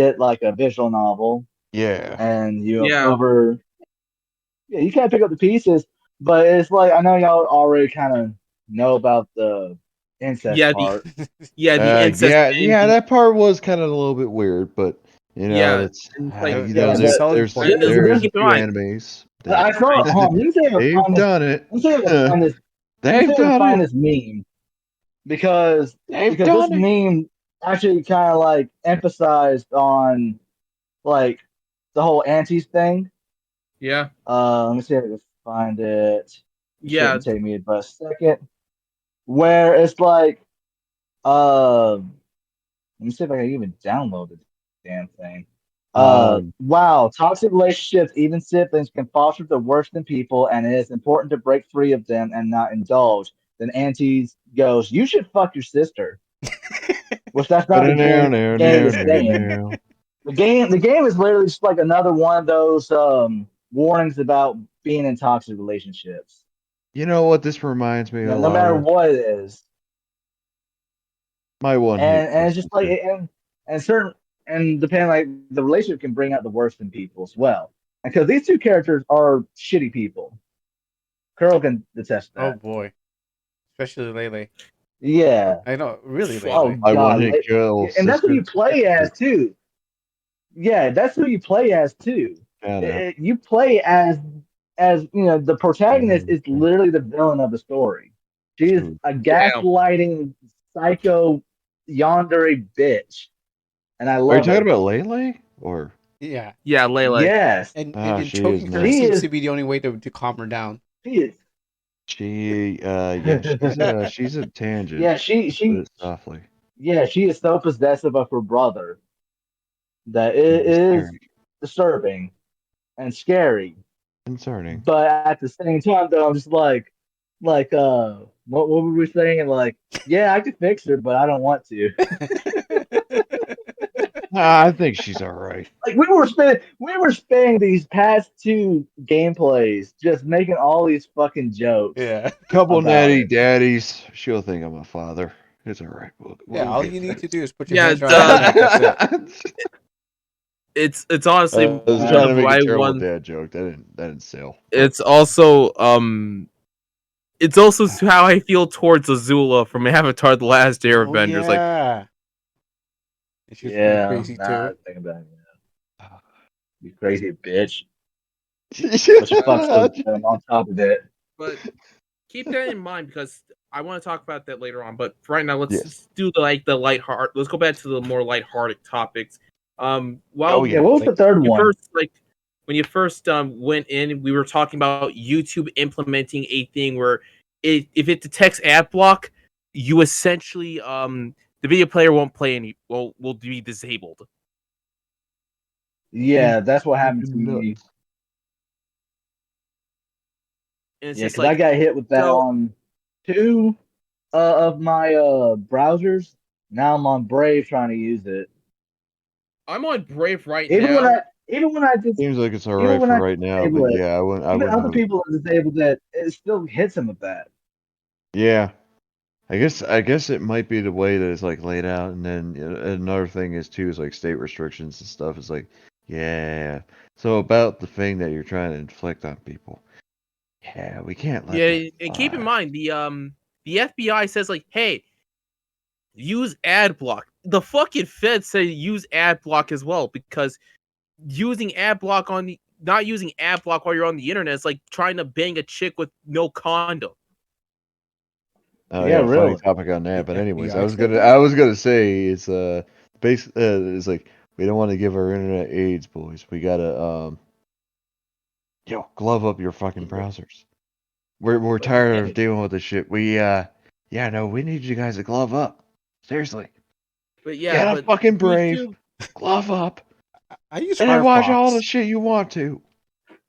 it like a visual novel, Yeah. and you yeah, over. Yeah, you can't pick up the pieces, but it's like I know y'all already kind of know about the incest yeah, part. the incest thing. That part was kind of a little bit weird, but Yeah, that's and it's like, Yeah, It's a selling there's point. there's a keep in few mind, animes that I saw. Hold on, let me see if I can they've find this. done it. Let me see if I can find this. Let me see They've if I can done find it. this meme because They've this done it. meme actually kind of like emphasized on like the whole antis thing. yeah, Let me see if I can find it. It yeah, shouldn't take me but a second. Where it's like, let me see if I can even download the damn thing. Um, Wow, toxic relationships, even siblings, can foster the worst in people, and it is important to break free of them and not indulge. Then Auntie goes, "You should fuck your sister," which that's not the game is saying. The game is literally just like another one of those warnings about being in toxic relationships. You know what this reminds me a No lot matter of? what it is, My one hit and it's just like sister. and certain and depending like the relationship can bring out the worst in people as well. Because these two characters are shitty people. Curl can attest to Oh that. boy. Especially Lele. Yeah. I know, really Oh Lele. My one God. hit kill And that's who sister. you play as too. Yeah, that's who you play as too. I know. You play as you know the protagonist is literally the villain of the story. She is a damn. gaslighting psycho yandere bitch, and I Are you love talking her. about Lele or? Yeah. Yeah, Lele. Yes, And She is choking her nice. she seems is. to be the only way to calm her down. She is. She's a tangent. Yeah, Put she it softly. yeah, she is so possessive of her brother that it is Scary. disturbing and scary. Concerning. But at the same time, though, I'm just what were we saying? Like, yeah, I could fix her, but I don't want to. I think she's all right. Like we were spending these past two gameplays just making all these fucking jokes Yeah. Couple about natty it. daddies. She'll think I'm a father. It's all right. Yeah, We'll all get you need to fixed. do is put your Yeah, hands around her neck. That's it. it's honestly I was one trying to of make a my terrible one. dad joke. That didn't sell. It's also how I feel towards Azula from Avatar: The Last Oh Airbender. Like, yeah. And she's pretty Yeah, crazy nah, too. think about it. You crazy bitch. But she fucks Yeah. them on top of it. but keep that in mind because I want to talk about that later on. But for right now, let's Yes. just do the lighthearted. Let's go back to the more lighthearted topics. Oh, Well, Yeah, what was the third one? when you first went in, we were talking about YouTube implementing a thing where if it detects ad block, you essentially the video player won't play will be disabled. Yeah, that's what happened to me. Nuts. And it's Yeah, just because I like got hit with that so on two of my browsers. Now I'm on Brave trying to use it. I'm on Brave right Even now. when I just Seems like it's all even right when for I right now, disable but it, yeah, I even wouldn't other really. people have disabled it. It still hits them with that. Yeah, I guess it might be the way that it's like laid out, and then another thing is too is like state restrictions and stuff. It's like, yeah. So about the thing that you're trying to inflict on people, yeah, we can't let that Yeah, and keep in fly. mind the FBI says like, hey, use ad block. The fucking feds say use ad block as well because using ad block on the not using ad block while you're on the internet is like trying to bang a chick with no condom. Oh Yeah, yeah, funny really. topic on that. The But anyways, FBI said I that? was gonna say it's it's like we don't want to give our internet AIDS, boys. We gotta glove up your fucking browsers. We're tired of dealing with this shit. We need you guys to glove up. Seriously. But yeah, Get a but fucking Brave, YouTube, glove up, I use and then watch all the Firefox. shit you want to.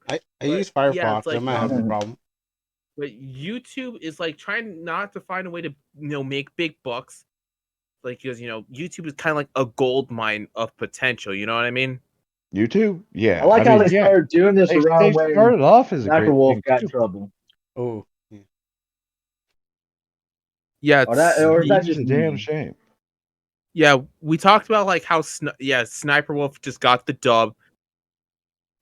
I but use yeah, it's Firefox. I'm like not having a problem. but YouTube is like trying not to find a way to make big bucks, like because YouTube is kind of like a gold mine of potential. You know what I mean? YouTube, I yeah. like I how mean, they yeah. started doing this They around when started off as a Sniper great Wolf thing got in too. trouble. Oh, yeah. Yeah, Or is that It's just a damn me? shame. yeah. We talked about like how Sniper Wolf just got the dub,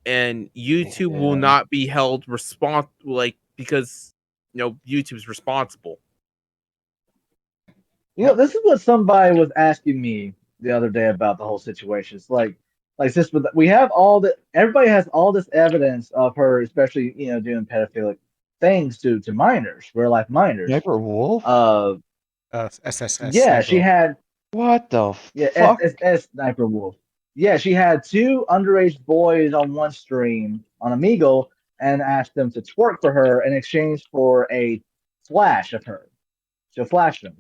and YouTube will Yeah. not be held responsible, like because YouTube's responsible. This is what somebody was asking me the other day about the whole situation. It's like this, but we have everybody has all this evidence of her, especially doing pedophilic things to minors, real life minors. Sniper Wolf? Uh, SSS yeah, she Sniper. had What the yeah fuck? Sniper Wolf. Yeah, she had two underage boys on one stream on Amigo and asked them to twerk for her in exchange for a flash of her. She'll flash them.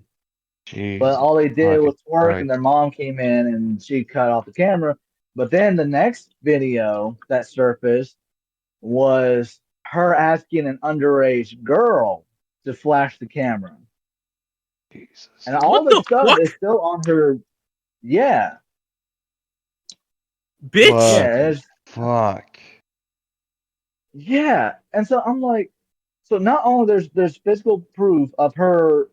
But Jesus all they did fucking was twerk, and Christ. their mom came in and she cut off the camera. But then the next video that surfaced was her asking an underage girl to flash the camera. Jesus. And all What this the stuff fuck, is still on her. Yeah, bitch? What yeah, the fuck? yeah. And so I'm like, so not only there's physical proof of her,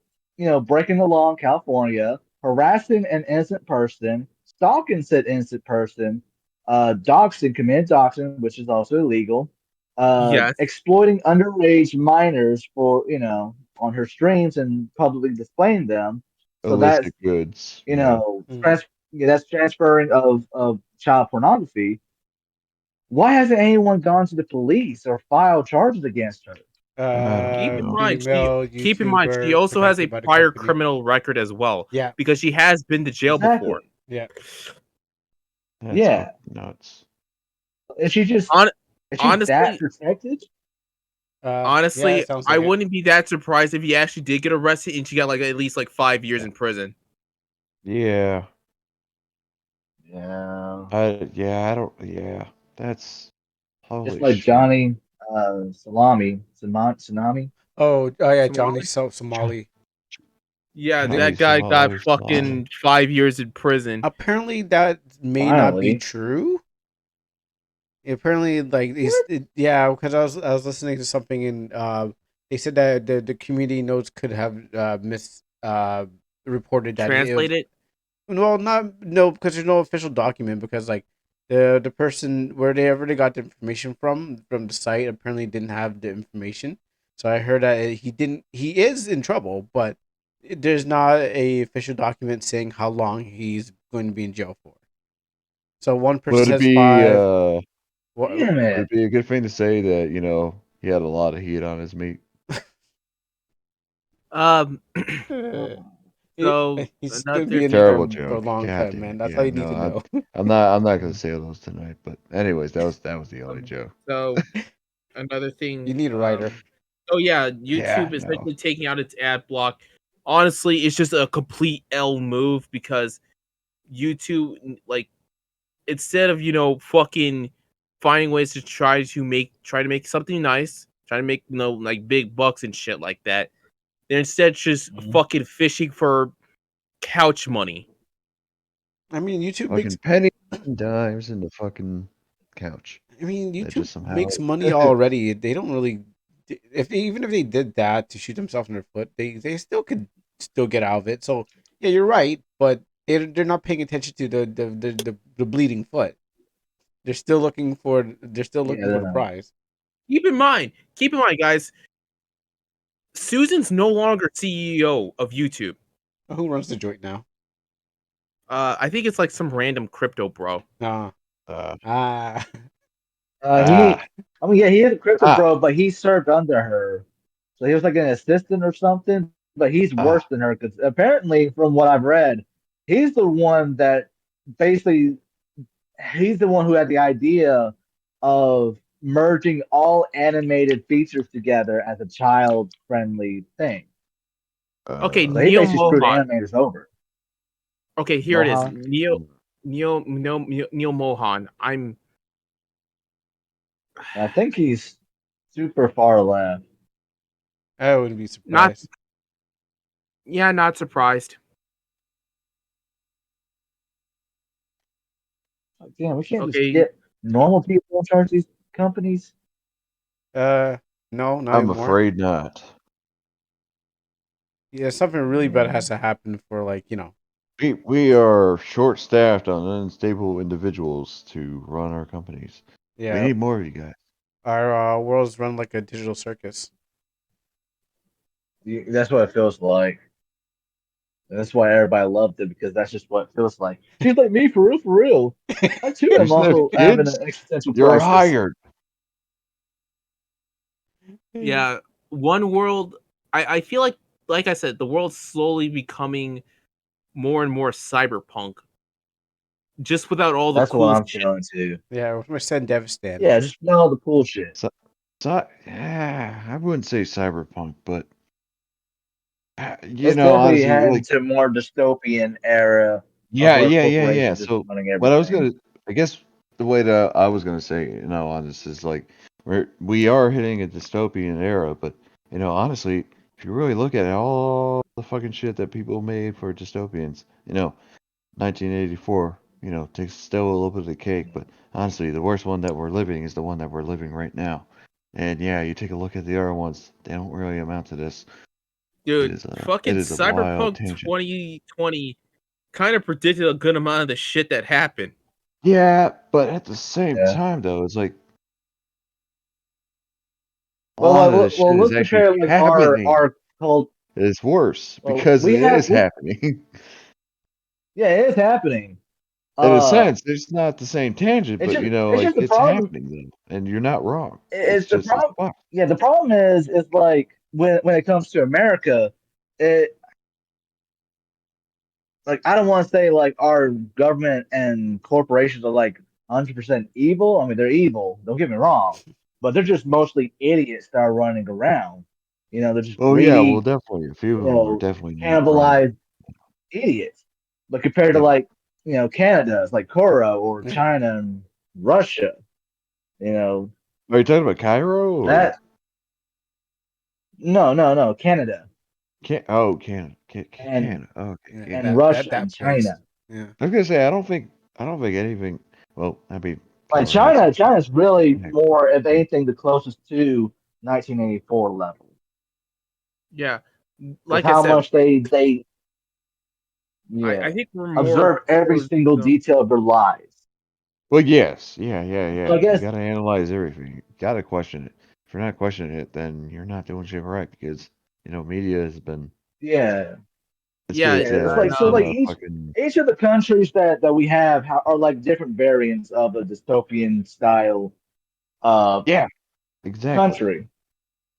breaking the law in California, harassing an innocent person, stalking said innocent person, committing doxing, which is also illegal, Yes. exploiting underage minors for on her streams and publicly displaying them. So that's Illicit goods. you Yeah. know Mm. trans- yeah, that's transferring of child pornography. Why hasn't anyone gone to the police or filed charges against her? I don't Keep in know. mind, Female she YouTuber also has a protected by the prior company. criminal record as well Yeah, because she has been to jail before. Exactly. yeah. That's Yeah. fucking nuts. Is she just On is she that honestly, protected? Yeah, honestly, it sounds I like it. wouldn't be that surprised if he actually did get arrested and she got like at least like 5 years in prison. Yeah. Yeah. I don't. Yeah. That's. Just Holy like shit. Johnny Tsunami. Oh yeah, Johnny Somali? Somali. Yeah, Johnny that guy got Somali. fucking 5 years in prison. Apparently, that may not be Finally. true. Apparently, like yeah, because I was listening to something and they said that the community notes could have reported that it was Translated. well not no because there's no official document because like the person where they already got the information from the site apparently didn't have the information. So I heard that he is in trouble, but there's not a official document saying how long he's going to be in jail for. So one person Would it says be 5. Wait a would minute. it be a good thing to say that he had a lot of heat on his meat? Um. Uh, So he's gonna be another in thing. for Terrible a joke. long God time, damn man. it. That's all Yeah, you need no, to know. I'm not gonna say those tonight. But anyways, that was the only joke. So another You thing. need a writer. Oh yeah, Yeah, YouTube no. essentially taking out its ad block. Honestly, it's just a complete L move because YouTube, like, instead of fucking finding ways to try to make something nice, try to make like big bucks and shit like that, They're instead just Mhm. fucking fishing for couch money. I mean, YouTube Fucking makes. penny dimes in the fucking couch. I mean, That YouTube just somehow makes money already. They don't really. Even if they did that to shoot themselves in their foot, they still could still get out of it. So yeah, you're right, but they're not paying attention to the bleeding foot. They're still looking for Yeah, the prize. Keep in mind, guys, Susan's no longer CEO of YouTube. Who runs the joint now? I think it's like some random crypto bro. Nah. Uh, Ah. he. I mean, yeah, he is a crypto ah, bro, but he served under her, so he was like an assistant or something. But he's worse than her because apparently, from what I've read, he's the one that basically he's the one who had the idea of merging all animated features together as a child-friendly thing. Okay, So he Neil basically screwed Mohan. animators over. Okay, here it is. Mohan? Neil Mohan. I think he's super far left. I wouldn't be not surprised. not surprised. Like, damn, we can't just Okay, get normal people in charge of these companies. No, not I'm anymore. afraid not. Yeah, something really bad has to happen for We are short staffed on unstable individuals to run our companies. We yeah, need more of you guys. our world's run like a digital circus. That's what it feels like. And that's why everybody loved it because that's just what it feels like. She's like me for real, for real. I too am There's no also having kids. an existential You're crisis. hired. yeah, one world. I feel like I said, the world's slowly becoming more and more cyberpunk, just without all the That's what cool I'm shit. feeling too. Yeah, with my son Devastan. Yeah, just not all the cool shit. Yeah, I wouldn't say cyberpunk, but It's definitely honestly, heading like, to a more dystopian era of yeah, where yeah, yeah, yeah. corporations just So running what everything. I guess the way that I was gonna say, on this is like we are hitting a dystopian era, but honestly, if you really look at it, all the fucking shit that people made for dystopians, 1984, takes still a little bit of the cake, but honestly, the worst one that we're living is the one that we're living right now. And yeah, you take a look at the other ones, they don't really amount to this. Dude, It fucking is a wild Cyberpunk tangent. 2020 kind of predicted a good amount of the shit that happened. Yeah, but at the same Yeah. time, though, it's like a Well, lot of this shit is let's actually compare like happening. our cult. It's worse Well, because we it have is happening. yeah, it is happening. In a sense, it's not the same tangent, but It's like just the it's problem. happening though, and you're not wrong. It's It's the just it's problem. fucked. Yeah, the problem is like when it comes to America, it like I don't want to say like our government and corporations are like 100% evil. I mean, they're evil. Don't get me wrong, but they're just mostly idiots that are running around. They're just Oh yeah, well greedy, definitely a few of them are definitely not wrong. cannibalized idiots. But compared to Yep. like Canada, it's like Koro or Yeah. China and Russia. You know Are you talking about Cairo or that no Canada Canada? and Canada. Okay, Yeah, yeah. and Russia and that place. China. Yeah. I was gonna say I don't think anything. Well, that'd be Like kind of racist. China's really Yeah. more, if anything, the closest to 1984 level. Yeah, Because like I how said, much they I think we're more observe every towards single detail of their lives. Well, yes, yeah, So I yeah. You guess gotta analyze everything. You gotta question it. If you're not questioning it, then you're not doing shit right because media has been yeah yeah, it's and like so like fucking each of the countries that we have are like different variants of a dystopian style uh yeah, exactly. country.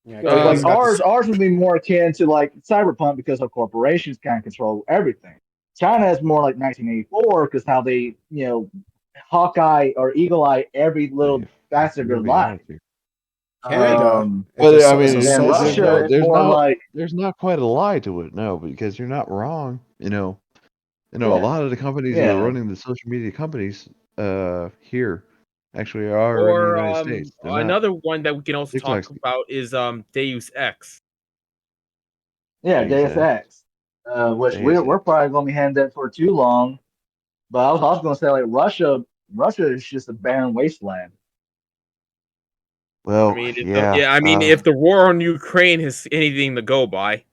Yeah. Because Canada's like um, got this. ours would be more akin to like cyberpunk because our corporations can control everything. China is more like 1984 because how they Hawkeye or Eagle Eye every little If facet of you're their gonna be life. honest here. Canada. It's But I it's a mean, And then social Russia is more like there's not quite a lie to it, no, because you're not wrong. A yeah lot of the companies that are yeah. running the social media companies here actually are in the or United States. They're not another one that we can also talk TikTok's. about is Deus Ex. Yeah, Deus Deus Ex. Which Deus we're Ex. probably gonna be having that for too long. But I was also gonna say like Russia is just a barren wasteland. I Well, mean, yeah. if the war on Ukraine is anything to go by,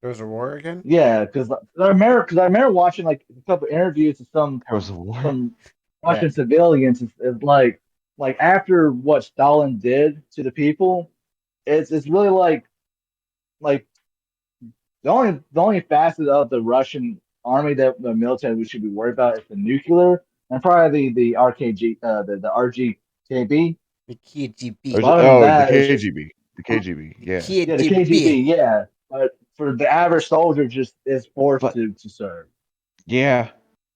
There's a war again. Yeah, because I remember watching like a couple interviews of There was a war. some Yeah. Russian civilians. It's like after what Stalin did to the people, it's really like the only facet of the Russian army that the military we should be worried about is the nuclear and probably the RKG the RGKB. The KGB. But other than Oh, the that, it's just KGB. The KGB. Yeah. yeah, the KGB. KGB, yeah. But for the average soldier, just is forced But to serve. yeah.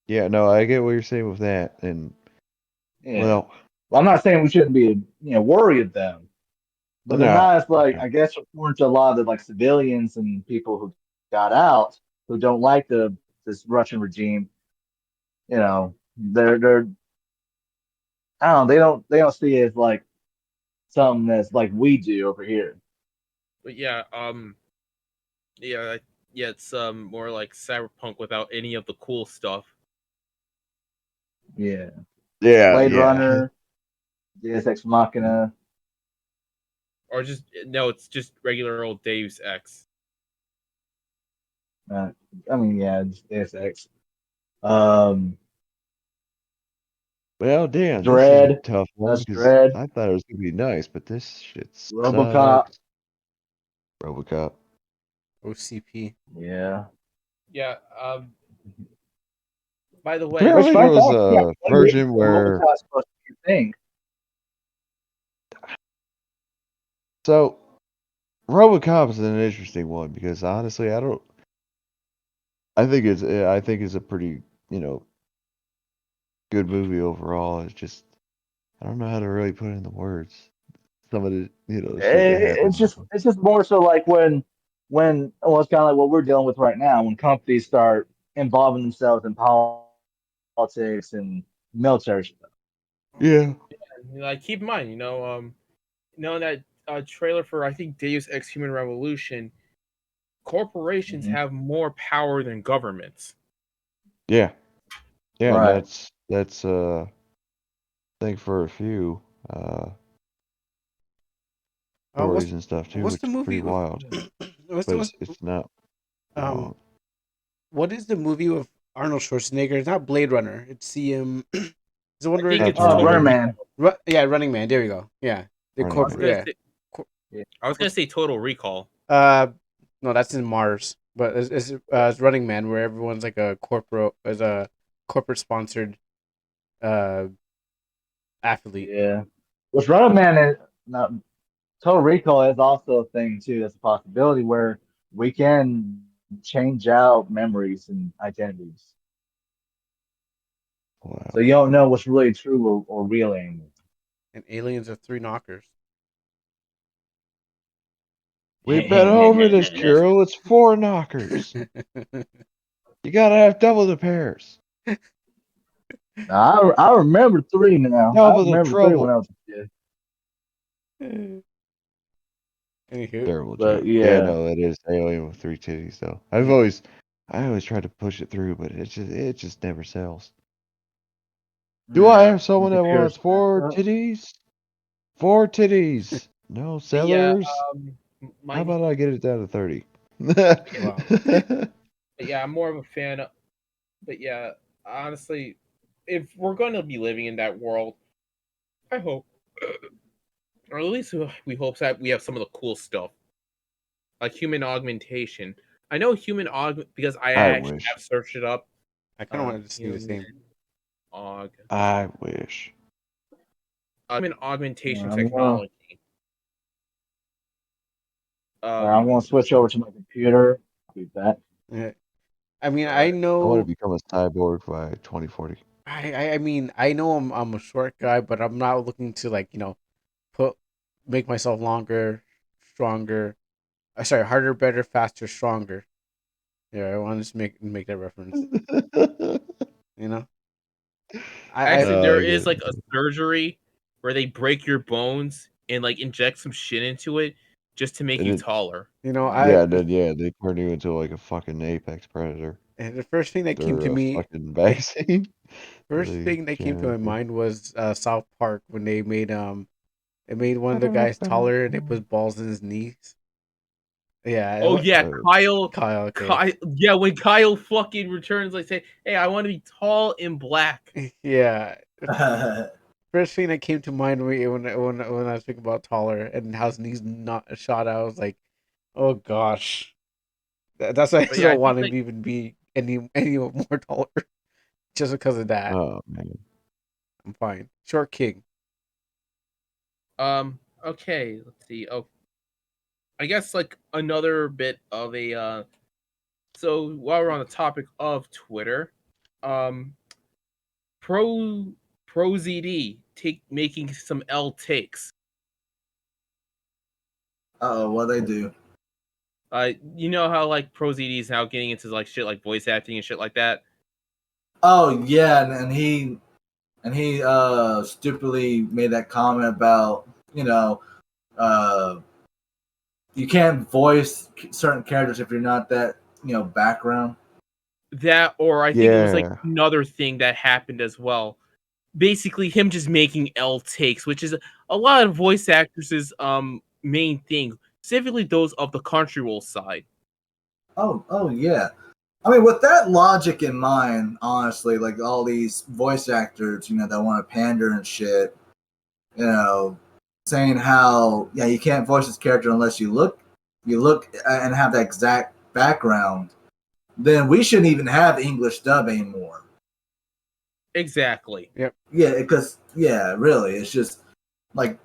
Yeah, no, I get what you're saying with that. And Yeah. well, Well, I'm not saying we shouldn't be worried them, but they're no. not as like No. I guess according to a lot of the like civilians and people who got out who don't like this Russian regime. They're I don't know, they don't see it as like something that's like we do over here. but yeah, yeah, yeah, it's more like cyberpunk without any of the cool stuff. Yeah. Yeah, Blade yeah. Runner, Deus Ex Machina. Or just no, it's just regular old Deus Ex. Uh, I mean, yeah, just Deus Ex. Um, Well, damn, this is a Dread. tough one That's because Dread. I thought it was gonna be nice, but this shit RoboCop. sucks. RoboCop. OCP. Yeah. Yeah. By the way, Which Apparently there Frank was Ocean, yeah, a one week version ago, where RoboCop's supposed to be a thing. so RoboCop is an interesting one because honestly, I think it's a pretty, good movie overall. It's just I don't know how to really put it into words. Some of the, the shit that It's happened. just more so like when well, it's kind of like what we're dealing with right now when companies start involving themselves in politics and military stuff. Yeah. like keep in mind, that trailer for I think Deus Ex Human Revolution, corporations Mhm. have more power than governments. Yeah. Yeah, and Right. that's I think for a few What's stories and stuff too, what's which the is pretty movie? wild. What's But the what's, it's not um wrong. what is the movie with Arnold Schwarzenegger? It's not Blade Runner. It's the it's the one I where think he, it's Running Runner Total Man. Man. Recall. yeah, Running Man. There you go. Yeah, the Running I was corporate. Man. gonna Yeah, say Cor- Yeah. I was gonna say Total Recall. uh, no, that's in Mars. But it's Running Man, where everyone's like a corporate sponsored uh athlete. Yeah. Which Runner Man is not Total Recall is also a thing too. That's a possibility where we can change out memories and identities. Wow. So you don't know what's really true or real anymore. And aliens are three knockers. We bet over this, girl. It's 4 knockers. You gotta have double the pairs. I remember three now. I Double the remember three when trouble. I was a kid. Anywho, Terrible But joke. Yeah, yeah. no, it is alien with 3 titties though. I always try to push it through, but it just never sells. Do I Yeah. have The someone that computer's wants messed 4 up. titties? 4 titties. No But yeah, sellers. How my about I get it down to 30? wow. but yeah, I'm more of a fan of. But yeah, honestly, if we're going to be living in that world, I hope, or at least we hope that we have some of the cool stuff, like human augmentation. I know because I I actually wish. have searched it up. I kind of wanted to see the Human same. aug, I wish. human augmentation I'm gonna, technology. I'm gonna switch over to my computer. I'll be back. Yeah. I mean, All I right. I want to know. become a cyborg by 2040. I mean, I know I'm a short guy, but I'm not looking to like put make myself longer, stronger. Sorry, harder, better, faster, stronger. Yeah, I want to just make that reference. You know, I Actually, there I get is it. like a surgery where they break your bones and like inject some shit into it, just to make It you is- taller. You know, Yeah, they turned you into like a fucking apex predator. and the first thing that came They're to a me, fucking vaccine. first They thing that came to my genetically- mind was South Park when they made it made one of the guys taller and they put balls in his knees. Yeah. Oh yeah, Kyle. Kyle. Okay. Kyle. Yeah, when Kyle fucking returns, like say, "Hey, I want to be tall and black." Yeah. First thing that came to mind when I was thinking about taller and how his knees not shot out, I was like, oh gosh, that's why I But yeah, I don't think, want him like, to even be any more taller, just because of that. Oh man. I'm fine. Short king. Okay, let's see. Oh, I guess like another bit of a so while we're on the topic of Twitter, um ProZD making some L takes. What they do? You know how like ProZD is now getting into like shit like voice acting and shit like that. Oh yeah, and he stupidly made that comment about you can't voice certain characters if you're not that background. That, or I think it was like Yeah. another thing that happened as well. Basically, him just making L takes, which is a lot of voice actors' main thing, specifically those of the Crunchyroll side. Oh yeah. I mean, with that logic in mind, honestly, like all these voice actors, that want to pander and shit, saying how you can't voice this character unless you look and have that exact background, then we shouldn't even have English dub anymore. Exactly. Yep. Yeah, because really, it's just like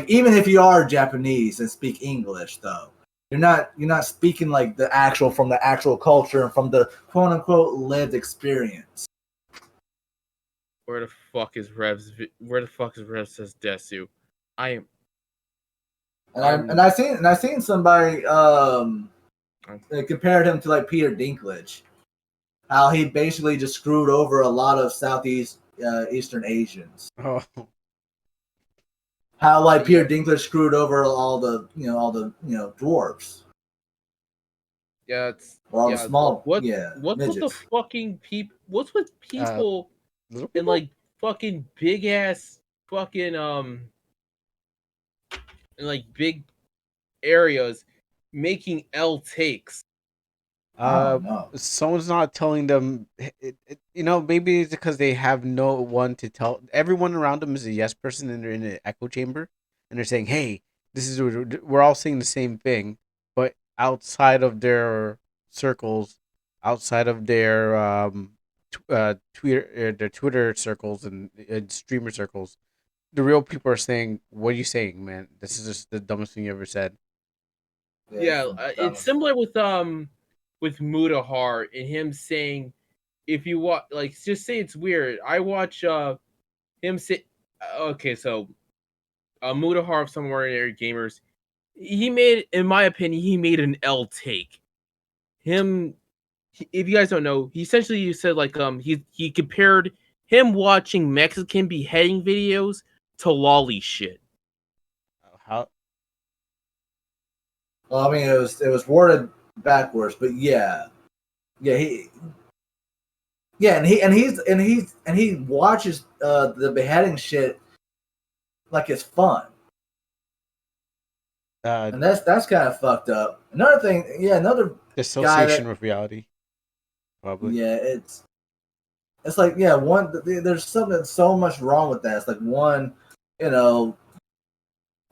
even if you are Japanese and speak English, though, you're not speaking like from the actual culture and from the quote unquote lived experience. Where the fuck is Revs? Where the fuck is Rev says Desu? I am. And I seen somebody they compared him to like Peter Dinklage, how he basically just screwed over a lot of Eastern Asians. Oh. How like Peter Dinklage screwed over all the dwarves. Yeah, it's Or all yeah. the small What's midgets. with the fucking people? What's with people Little in people? like fucking big ass fucking in like big areas making L takes? No. Someone's not telling them. Maybe it's because they have no one to tell. Everyone around them is a yes person, and they're in an echo chamber, and they're saying, "Hey, this is we're all saying the same thing," but outside of their circles, outside of their their Twitter circles and streamer circles, the real people are saying, "What are you saying, man? This is just the dumbest thing you ever said." Yeah, it's similar with Mutahar and him saying, if you watch, like, just say it's weird. I watch him say, okay, so Mutahar of some ordinary gamers, he made, in my opinion, he made an L take. If you guys don't know, he essentially said like he compared him watching Mexican beheading videos to lolly shit. How? Well, I mean, it was worded backwards, but yeah, he. Yeah, and he watches the beheading shit like it's fun, and that's kind of fucked up. Another thing, another Dissociation with reality, probably. yeah, it's like there's something so much wrong with that. It's like one,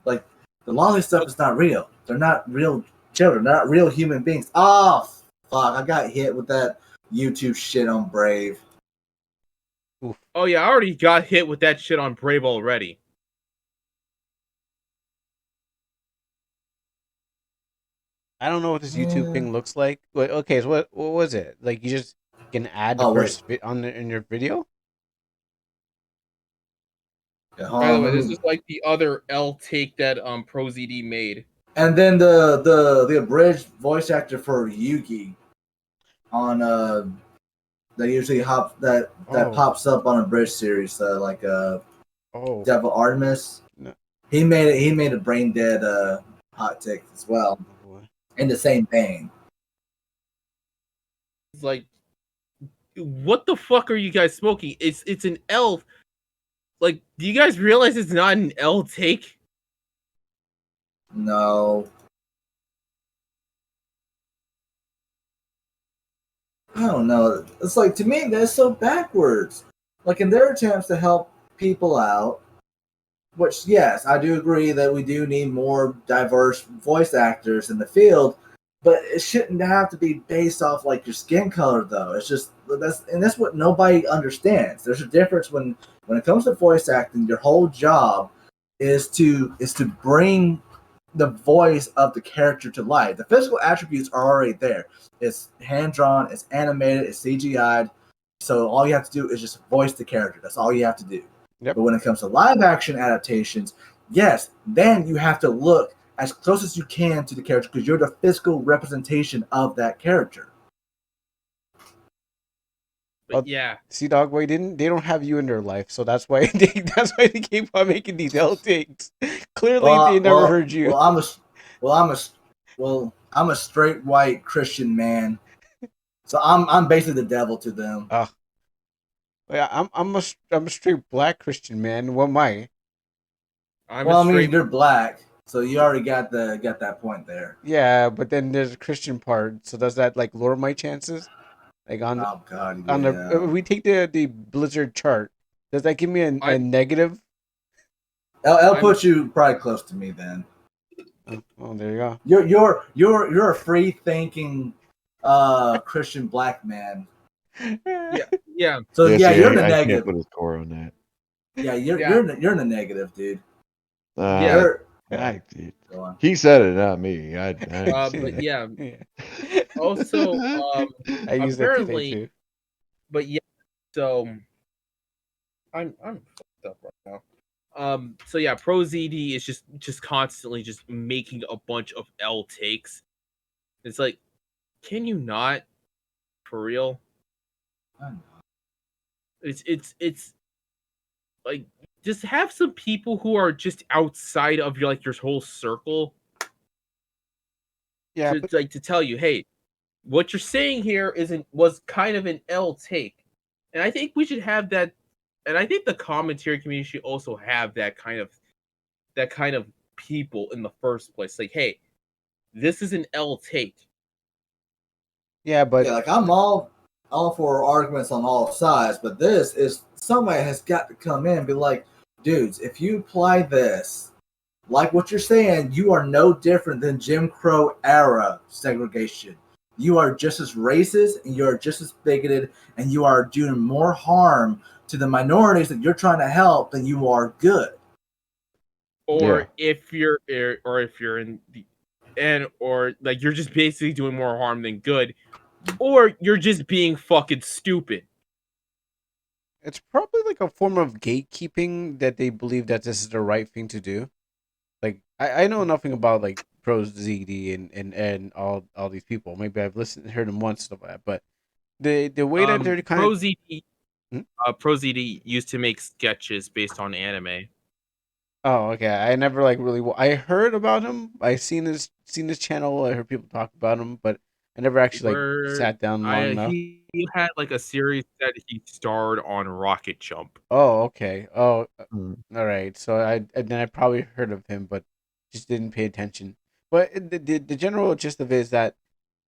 like the lolly stuff is not real. They're not real children. They're not real human beings. Oh fuck! I got hit with that YouTube shit on Brave. Oof. Oh yeah, I already got hit with that shit on Brave already. I don't know what this YouTube thing looks like. But okay, so what was it? Like you just can add the first bit in your video? By the way, this is like the other L take that ProZD made. And then the abridged voice actor for Yugi on that usually pops up on a bridge series Devil Artemis. No. He made a brain dead hot take as well Oh, boy. in the same vein. It's like, what the fuck are you guys smoking? It's an L. Like, do you guys realize it's not an L take? No. I don't know. It's like, to me, that's so backwards. Like, in their attempts to help people out, which, yes, I do agree that we do need more diverse voice actors in the field, but it shouldn't have to be based off, like, your skin color, though. It's just, that's what nobody understands. There's a difference when it comes to voice acting, your whole job is to bring the voice of the character to life. The physical attributes are already there. It's hand drawn, it's animated, it's CGI'd. So all you have to do is just voice the character. That's all you have to do. Yep. But when it comes to live action adaptations, yes, then you have to look as close as you can to the character because you're the physical representation of that character. But yeah, See, Dogboi they don't have you in their life, so that's why they keep on making these L takes. Clearly, they never heard you. I'm a straight white Christian man, so I'm basically the devil to them. Yeah, I'm a straight black Christian man. What am I? I mean, you're black, so you already got that point there. Yeah, but then there's a Christian part. So does that like lower my chances? Like on Oh God, on yeah. we take the Blizzard chart. Does that give me a negative? I'll put you probably close to me then. Oh, there you go. You're a free thinking Christian black man. Yeah. So yeah, you're in the I negative. can't put a score on that. Yeah, you're in the negative, dude. Dude. He said it, not me. But yeah. Also, I use apparently, that too. But yeah, so I'm fucked up right now. So yeah, ProZD is just constantly just making a bunch of L takes. It's like, can you not, for real? It's like, just have some people who are just outside of your whole circle. Yeah, to tell you, hey, what you're saying here was kind of an L take, and I think we should have that. And I think the commentary community should also have that kind of people in the first place. Like, hey, this is an L take. Yeah, but like I'm all for arguments on all sides, but this is somebody has got to come in and be like, dudes, if you apply this, like what you're saying, you are no different than Jim Crow era segregation. You are just as racist and you are just as bigoted and you are doing more harm to the minorities that you're trying to help than you are good. Or if you're in the or like you're just basically doing more harm than good, or you're just being fucking stupid. It's probably like a form of gatekeeping that they believe that this is the right thing to do. Like I know nothing about like ProZD and all these people. Maybe I've heard them once, stuff like that. But the way that they're kind of ProZD used to make sketches based on anime. Oh, okay. I never like really. I heard about him. I seen his channel. I heard people talk about him, but I never actually like sat down long enough. He had like a series that he starred on Rocket Jump. Oh, okay. Oh, all right. So then I probably heard of him, but just didn't pay attention. But the general gist of it is that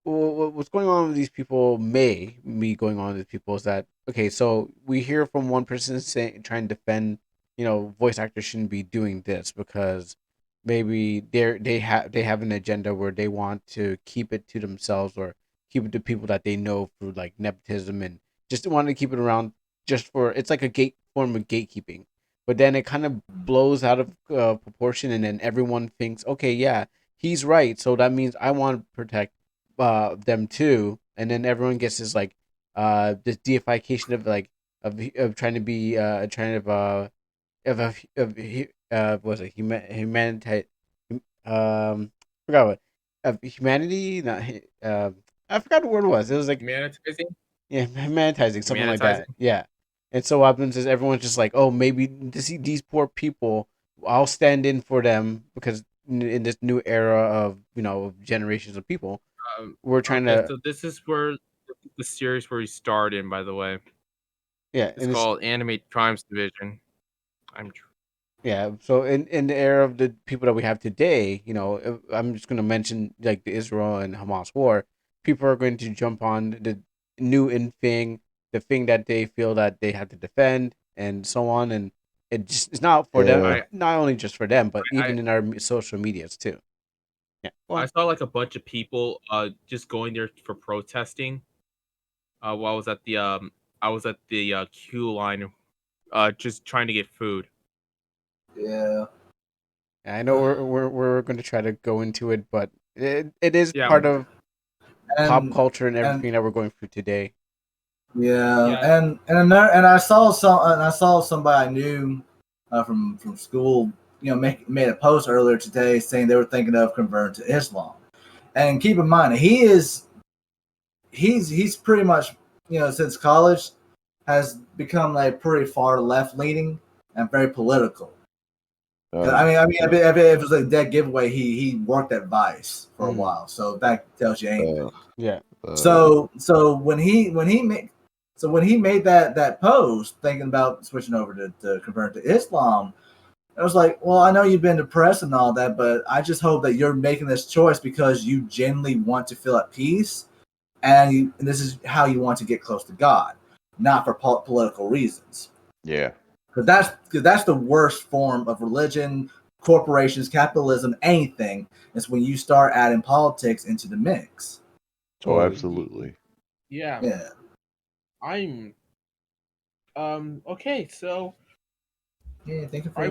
what's going on with these people may be going on with people is that okay. So we hear from one person trying to defend, voice actors shouldn't be doing this because maybe they have an agenda where they want to keep it to themselves or keep it to people that they know through like nepotism and just want to keep it around just for it's like a form of gatekeeping. But then it kind of blows out of proportion, and then everyone thinks, okay, yeah, he's right, so that means I want to protect them too, and then everyone gets this deification of like of trying to be what was it humanity forgot what of humanity not I forgot what word it was. It was like humanitizing. Yeah, humanitizing, something like that. Yeah. And so what happens is everyone's just like, oh, maybe to see these poor people, I'll stand in for them because in this new era of generations of people. We're trying Okay, to so this is where the series where we start in, by the way. It's and called Animate Crimes Division. So in the era of the people that we have today, I'm just going to mention like the Israel and Hamas war. People are going to jump on the new in thing, the thing that they feel that they have to defend, and so on. And it's not for them, not only just for them, but even in our social medias too. Yeah, I saw like a bunch of people just going there for protesting. While I was at the queue line, just trying to get food. Yeah. I know we're going to try to go into it, but it is Yeah. part of pop And culture and everything that we're going through today. yeah, Yeah. and I saw somebody I knew from school, made a post earlier today saying they were thinking of converting to Islam. And keep in mind, he's pretty much, since college has become like pretty far left leaning and very political. I mean, if it was a dead giveaway, he worked at Vice for a while, so that tells you anything. Yeah. So when he made that post thinking about switching over to convert to Islam, I was like, well, I know you've been depressed and all that, but I just hope that you're making this choice because you genuinely want to feel at peace, and this is how you want to get close to God, not for political reasons. Yeah. Because that's the worst form of religion, corporations, capitalism, anything. Is when you start adding politics into the mix. Oh, absolutely. Yeah. Yeah. I'm okay, so Yeah, thank you for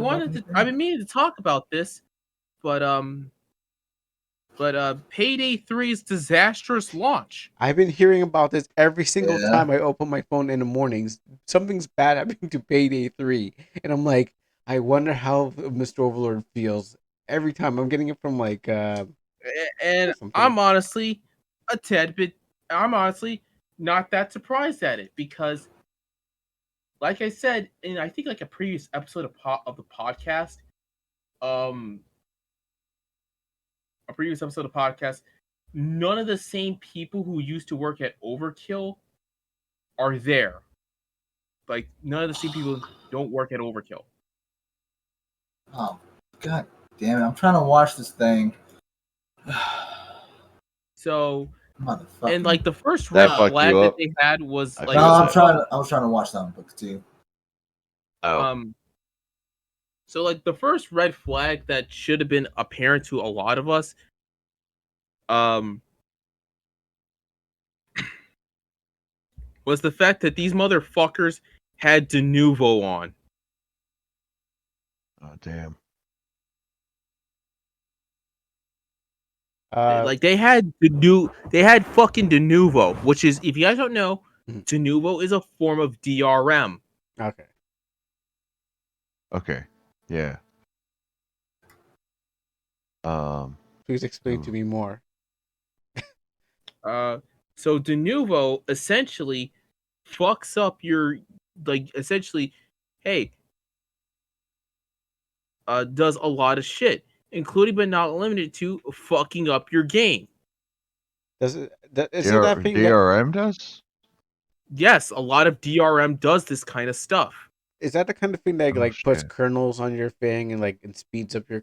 I've been meaning to talk about this, but Payday 3's disastrous launch. I've been hearing about this every single time I open my phone in the mornings. Something's bad happening to Payday 3. And I'm like, I wonder how Mr. Overlord feels every time. I'm getting it from like and I'm honestly not that surprised at it because like I said in I think like a previous episode of the podcast, none of the same people who used to work at Overkill are there. Like none of the same people don't work at Overkill. Oh, god damn it! I'm trying to watch this thing. So, and Motherfucker. like the first red flag that they had was like, no, I was trying to watch that book too. So like the first red flag that should have been apparent to a lot of us, was the fact that these motherfuckers had de nouveau on. Oh damn. Like they had fucking de nouveau, which is, if you guys don't know, de nouveau is a form of DRM. Okay. Okay. Yeah. Please explain to me more. So de nouveau essentially fucks up your does a lot of shit, including but not limited to fucking up your game. Does it? Is it that thing DRM does? Yes, a lot of DRM does this kind of stuff. Is that the kind of thing that puts kernels on your thing and like it speeds up your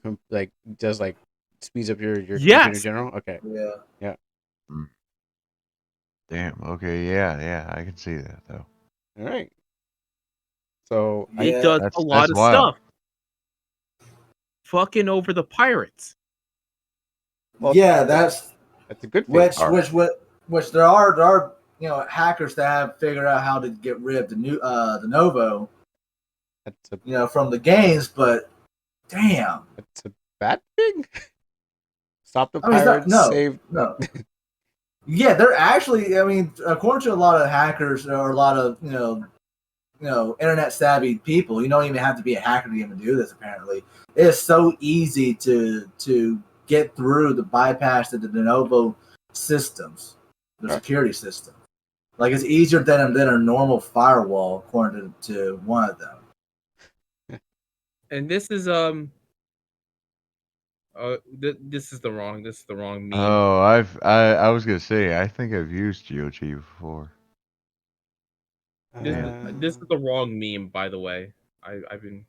speeds up your computer in general? Okay. Yeah. Damn. Okay. Yeah. I can see that though. All right. So it does a lot of stuff. Fucking over the pirates. Well, yeah, that's a good thing. Which there are hackers that have figured out how to get rid of the Novo. From the games, but damn, it's a bad thing. Stop the pirates. Save no. Yeah, they're actually. I mean, according to a lot of hackers or a lot of internet savvy people, you don't even have to be a hacker to even do this. Apparently, it's so easy to get through the bypass of the de novo systems, the security system. Like it's easier than a normal firewall, according to one of them. And this is This is the wrong meme. Oh, I was gonna say I think I've used GOG before. This, Man. this is the wrong meme, by the way. I've been.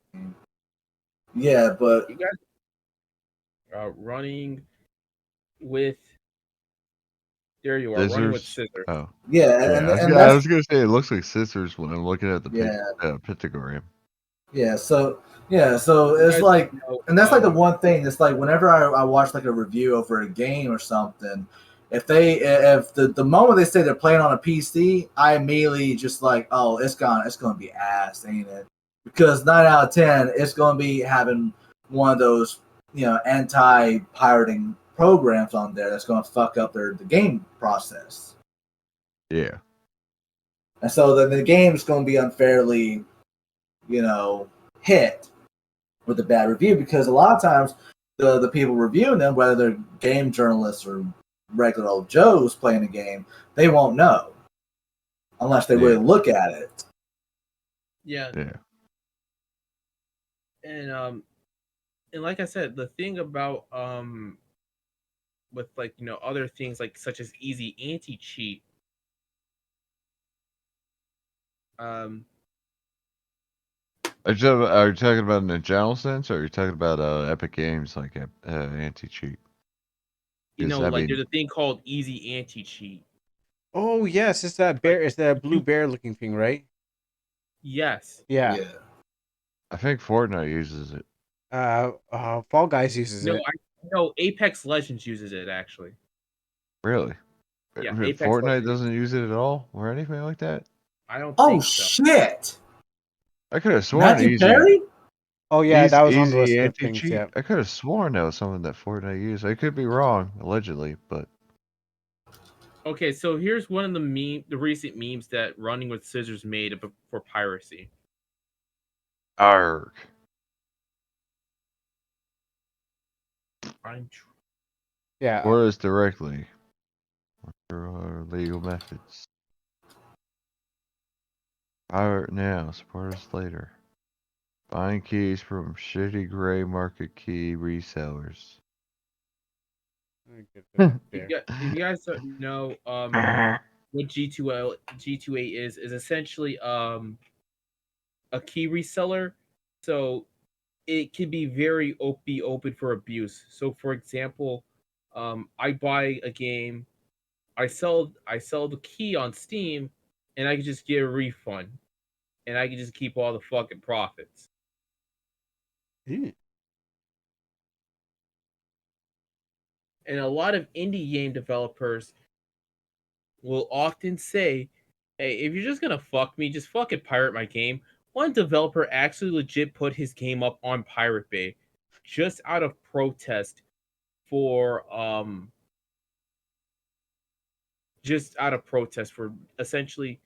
Yeah, but You guys running with. There you are, running with Scissors. scissors. Oh. yeah, Yeah, I and was that's gonna say it looks like scissors when I'm looking at the yeah, pictogram. so You it's guys like, know, and that's like the one thing. It's like whenever I watch like a review over a game or something, if the moment they say they're playing on a PC, I immediately just like, oh, it's gonna be ass, ain't it? Because 9 out of 10, it's gonna be having one of those anti-pirating programs on there that's gonna fuck up the game process, Yeah. and so then the game's gonna be unfairly hit with a bad review, because a lot of times the people reviewing them, whether they're game journalists or regular old Joes playing the game, they won't know unless they really look at it. Yeah. Yeah. And like I said, the thing about with like other things like such as easy anti-cheat, um Are you talking about in a general sense, or are you talking about Epic Games like anti-cheat? like there's a thing called easy anti-cheat. Oh yes, it's that bear. It's that blue bear looking thing, right? Yes. Yeah. I think Fortnite uses it. Fall Guys uses No, it. I know Apex Legends uses it actually. Really? Yeah, Apex Fortnite Legends. doesn't use it at all, or anything like that. I don't Oh think so. shit! I could have sworn Matthew Perry? Oh yeah, that was on the list easy of things. anti-cheat. Yeah. I could have sworn that was something that Fortnite used. I could be wrong, allegedly, but Okay, so here's one of the recent memes that Running with Scissors made for piracy. arg. Yeah. Or us directly. Or legal methods. Pirate now, support us later. Buying keys from shitty gray market key resellers. If you guys don't know what G2A is essentially a key reseller. So it can be very be open for abuse. So for example, I buy a game, I sell the key on Steam, and I can just get a refund, and I can just keep all the fucking profits. And a lot of indie game developers will often say, "Hey, if you're just gonna fuck me, just fucking pirate my game." One developer actually legit put his game up on Pirate Bay just out of protest for essentially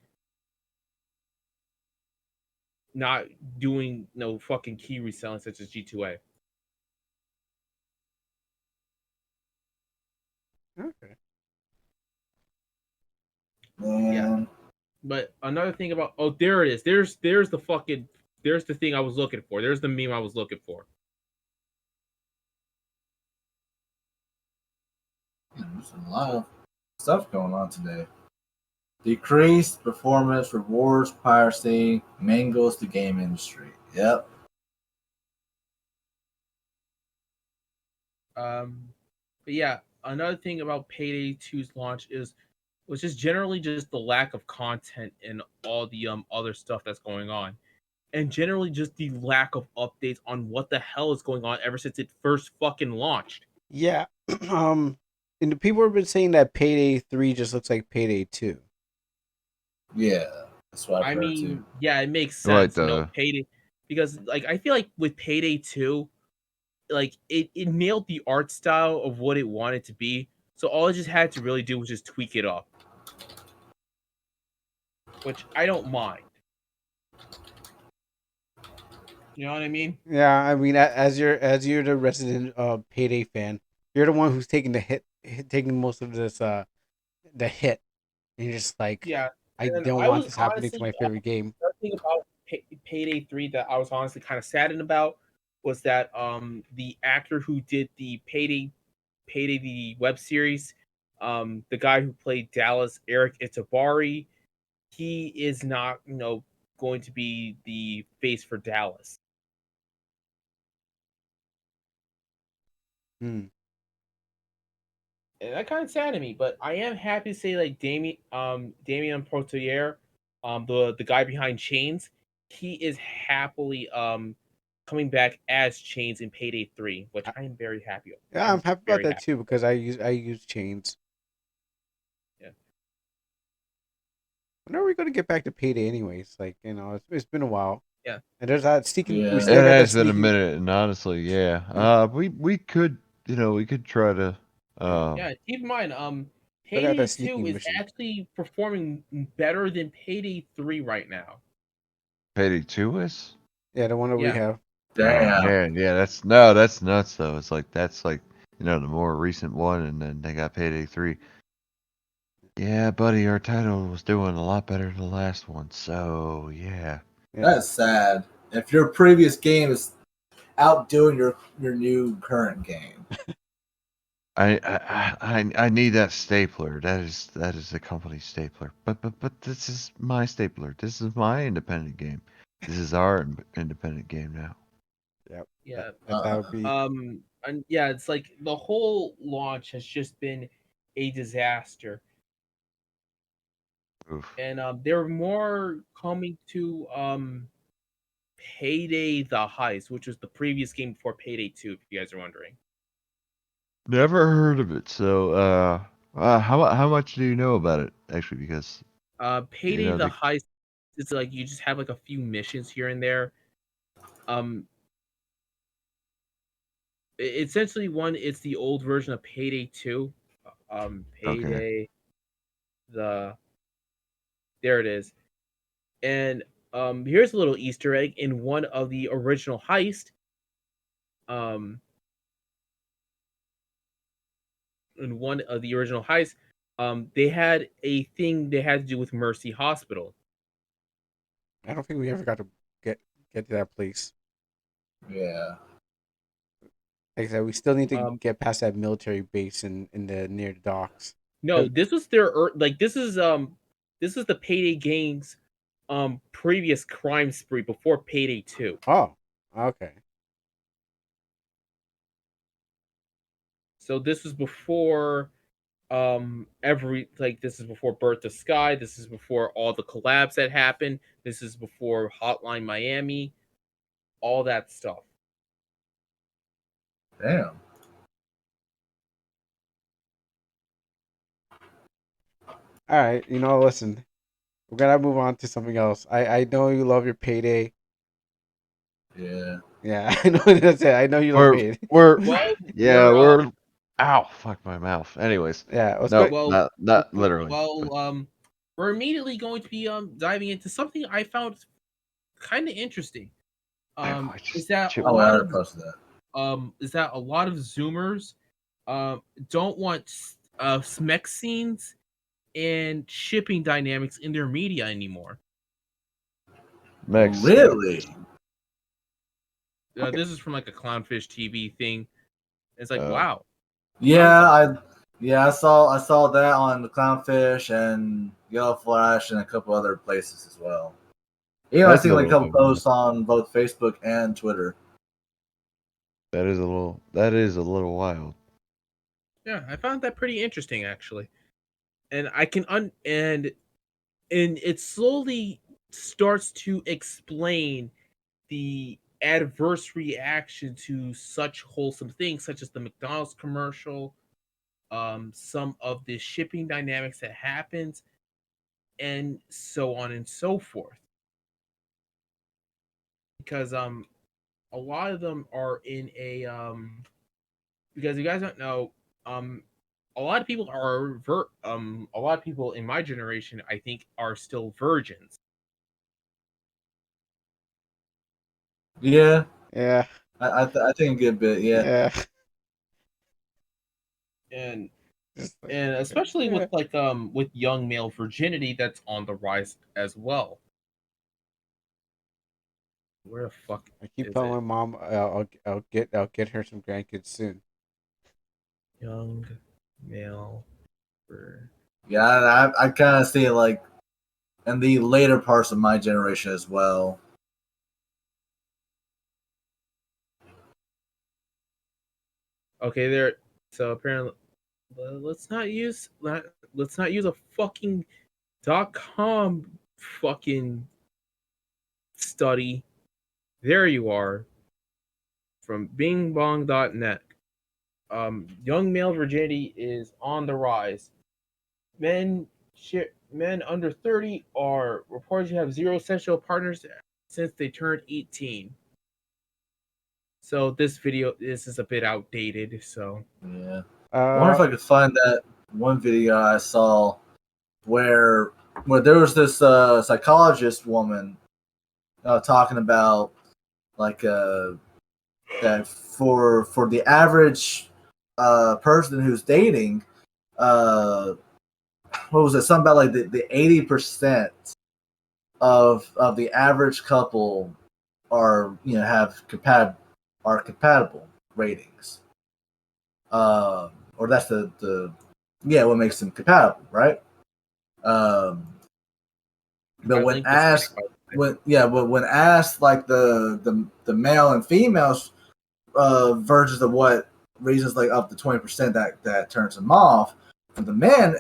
not doing no fucking key reselling such as G2A. Okay. Man. But another thing about there it is. There's the thing I was looking for. There's the meme I was looking for. There's a lot of stuff going on today. Decreased performance rewards piracy mangles the game industry. Yep. But yeah, another thing about Payday 2's launch was just generally just the lack of content and all the other stuff that's going on. And generally just the lack of updates on what the hell is going on ever since it first fucking launched. Yeah. And the people have been saying that Payday 3 just looks like Payday 2. Yeah, that's what I've heard too. Yeah, it makes Like sense. Payday, because like I feel like with Payday 2, like it nailed the art style of what it wanted to be. So all it just had to really do was just tweak it up, which I don't mind. You know what I mean? Yeah, I mean, as you're the resident Payday fan, you're the one who's taking the taking most of this the hit, and you're just like, Yeah. I And don't I want was this happening to honestly my favorite game. the thing about Payday 3 that I was honestly kind of saddened about was that the actor who did the Payday the web series, the guy who played Dallas, Eric Itabari, he is not going to be the face for Dallas. Hmm. And that kind of saddened me, but I am happy to say like Damien Protoyer, the guy behind Chains, he is happily coming back as Chains in Payday 3, which I am very happy with. Yeah, I'm happy about very that happy. too because I use chains. Yeah. When are we gonna get back to Payday anyways? Like, it's been a while. Yeah. And there's that sneaking. Yeah. We It still got that has been a sneaking. minute, and honestly, yeah. We could, we could try to. Yeah, keep in mind, Still got Payday that 2 sneaking is mission. actually performing better than Payday 3 right now. Payday 2 is. Yeah, the one that we Yeah. have. Damn. Man, yeah, that's nuts though. It's like that's like the more recent one, and then they got Payday 3. Yeah, buddy, our title was doing a lot better than the last one, so yeah. That's sad. If your previous game is outdoing your new current game. I need that stapler. That is the company stapler. But this is my stapler. This is my independent game. This is our independent game now. Yep. Yeah. That would be. And yeah, it's like the whole launch has just been a disaster. Oof. And there were more coming to Payday the Heist, which was the previous game before Payday 2, if you guys are wondering. Never heard of it. So how much do you know about it actually? Because Payday the they, Heist, it's like you just have like a few missions here and there. Essentially it's the old version of Payday 2. Payday there it is. And here's a little Easter egg in one of the original heist. In one of the original heists, they had a thing they had to do with Mercy Hospital. I don't think we ever got to get to that place. Yeah. Like I said, we still need to Um, get past that military base in the near the docks. No, this was their this is the Payday games previous crime spree before Payday 2. Oh, okay. So this was before this is before Birth to Sky, this is before all the collabs that happened, this is before Hotline Miami, all that stuff. Damn. All right. Listen, we're gonna move on to something else. I know you love your Payday. Yeah. Yeah, I know that's it. I know you love Payday. Well, we're ow, fuck my mouth. Anyways, Yeah, let's no, go. not literally. Well, we're immediately going to be diving into something I found kind of interesting. Is that a Oh, I lot already of posted that. is that a lot of Zoomers don't want Smex scenes and shipping dynamics in their media anymore. Really? This is from like a Clownfish TV thing. It's like wow. Yeah, I saw that on the Clownfish and Yellow Flash and a couple other places as well. Yeah, I see like a couple posts on both Facebook and Twitter. That is a little wild. Yeah, I found that pretty interesting actually. And I can and it slowly starts to explain the adverse reaction to such wholesome things such as the McDonald's commercial, some of the shipping dynamics that happens, and so on and so forth. Because a lot of them are in a because you guys don't know, a lot of people are a lot of people in my generation I think are still virgins. Yeah. Yeah. I think a good bit, Yeah. And Just like, and especially yeah. with young male virginity that's on the rise as well. Where the fuck I keep is telling it? my mom I'll get her some grandkids soon. Young male. For... Yeah, I kind of see it like in the later parts of my generation as well. Okay, there. So apparently, let's not use a fucking .com fucking study. There you are, from bingbong.net. Young male virginity is on the rise. Men men under 30 are reported to have zero sexual partners since they turned 18. So this is a bit outdated. So Yeah, I wonder if I could find that one video I saw where there was this psychologist woman talking about like that for the average person who's dating, what was it? Something about like the 80% of the average couple are are compatible ratings. Or that's the what makes them compatible, right? But when asked when asked like the male and females versions of what reasons like up to 20% that turns them off, for the men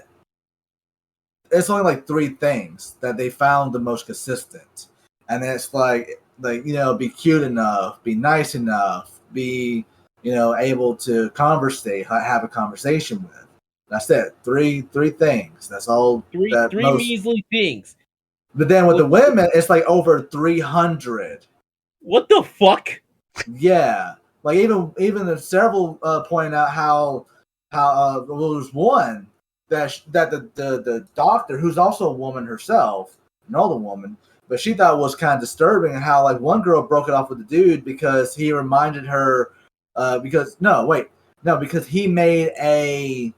it's only like three things that they found the most consistent, and it's like be cute enough, be nice enough, be able to have a conversation with. That's it. Three things. That's all. That three most. measly things. But then with the women, it's like over 300. What the fuck? Yeah, like even several pointing out how well, there's one that the doctor, who's also a woman herself, an older woman, but she thought was kind of disturbing, and how like one girl broke it off with the dude because he reminded her because he made a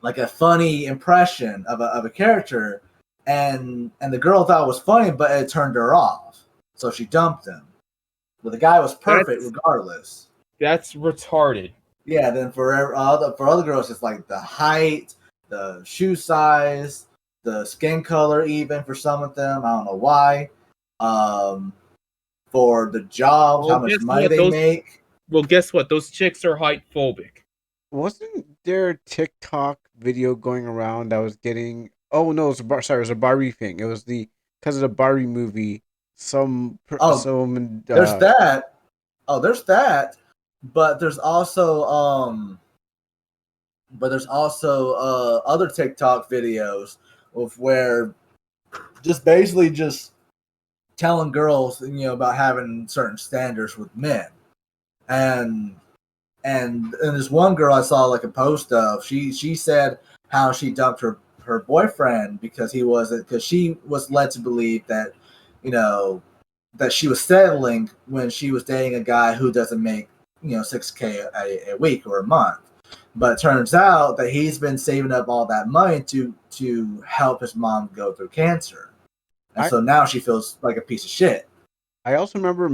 like a funny impression of a character, and the girl thought it was funny, but it turned her off, so she dumped him. But the guy was perfect regardless. That's retarded. Yeah. Then for other girls, it's like the height, the shoe size, the skin color. Even for some of them, I don't know why. For the jobs, how much money they make. Well, guess what? Those chicks are height phobic. Wasn't there a TikTok video going around that was getting? Oh no, it was a Barbie thing. It was because of the Barbie movie. There's that. Oh, there's that. But there's also other TikTok videos of where just basically just telling girls about having certain standards with men, and this one girl I saw like a post of, she said how she dumped her boyfriend because she was led to believe that that she was settling when she was dating a guy who doesn't make $6,000 a week or a month. But it turns out that he's been saving up all that money to help his mom go through cancer, and so now she feels like a piece of shit. I also remember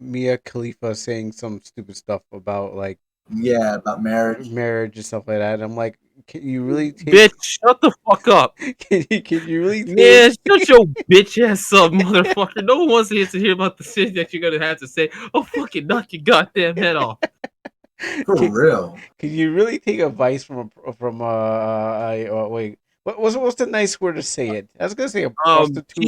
Mia Khalifa saying some stupid stuff about about marriage and stuff like that. And I'm like, can you really Bitch, shut the fuck up. Can you really Man, shut your bitch ass up, motherfucker. No one wants to hear about the shit that you're gonna have to say. I'll fucking knock your goddamn head off. For real. Can you really take advice from wait, what's the nice word to say it? I was gonna say a prostitute.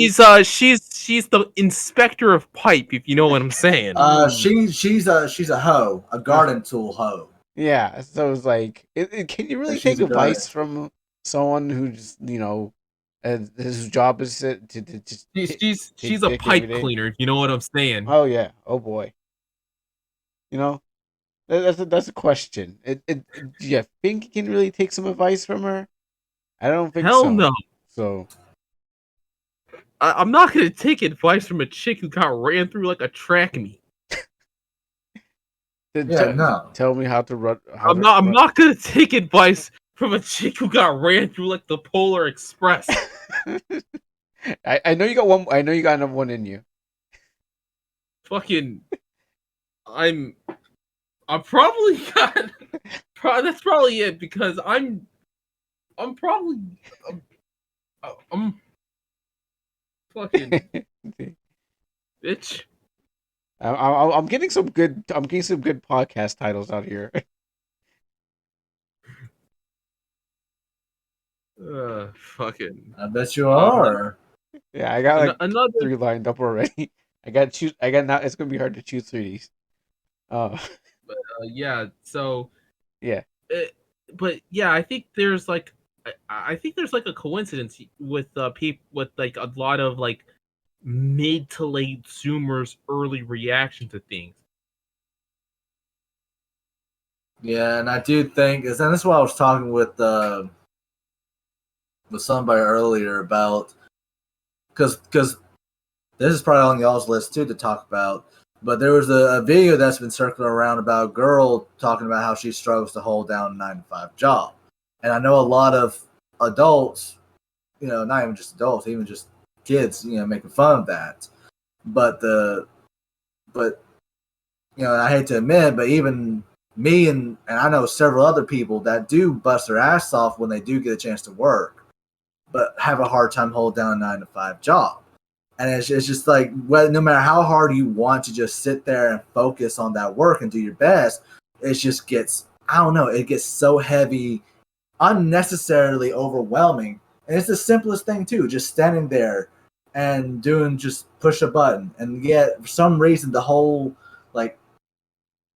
She's the inspector of pipe, if you know what I'm saying. She's a hoe, a garden tool hoe. Yeah, so it's like, can you really take advice from someone who just his job is to she's a pipe cleaner, if you know what I'm saying. Oh yeah, oh boy. That's a question. Do you think you can really take some advice from her? I don't think so. Hell no. So I'm not gonna take advice from a chick who got ran through like a track meet. No. Tell me how to run. I'm not gonna take advice from a chick who got ran through like the Polar Express. I know you got one. I know you got another one in you. Fucking, I'm probably got. That's probably it because I'm probably I'm fucking bitch. I'm getting some good. I'm getting some good podcast titles out here. Fucking. I bet you are. Yeah, I got like Another. 3 lined up already. I got choose. I got now. It's gonna be hard to choose 3 of these. Yeah. So. Yeah. But yeah, I think there's like. I think there's like a coincidence with people with like a lot of like mid to late Zoomers' early reaction to things. Yeah, and I do think, and this is what I was talking with somebody earlier about, because this is probably on y'all's list too to talk about. But there was a video that's been circling around about a girl talking about how she struggles to hold down a 9-to-5 job, and I know a lot of adults, not even just adults, even just kids, making fun of that. But I hate to admit, but even me and I know several other people that do bust their ass off when they do get a chance to work, but have a hard time holding down a 9-to-5 job. And it's just like, well, no matter how hard you want to just sit there and focus on that work and do your best, it just gets, I don't know, it gets so heavy, unnecessarily overwhelming. And it's the simplest thing too, just standing there and just push a button. And yet, for some reason, the whole like,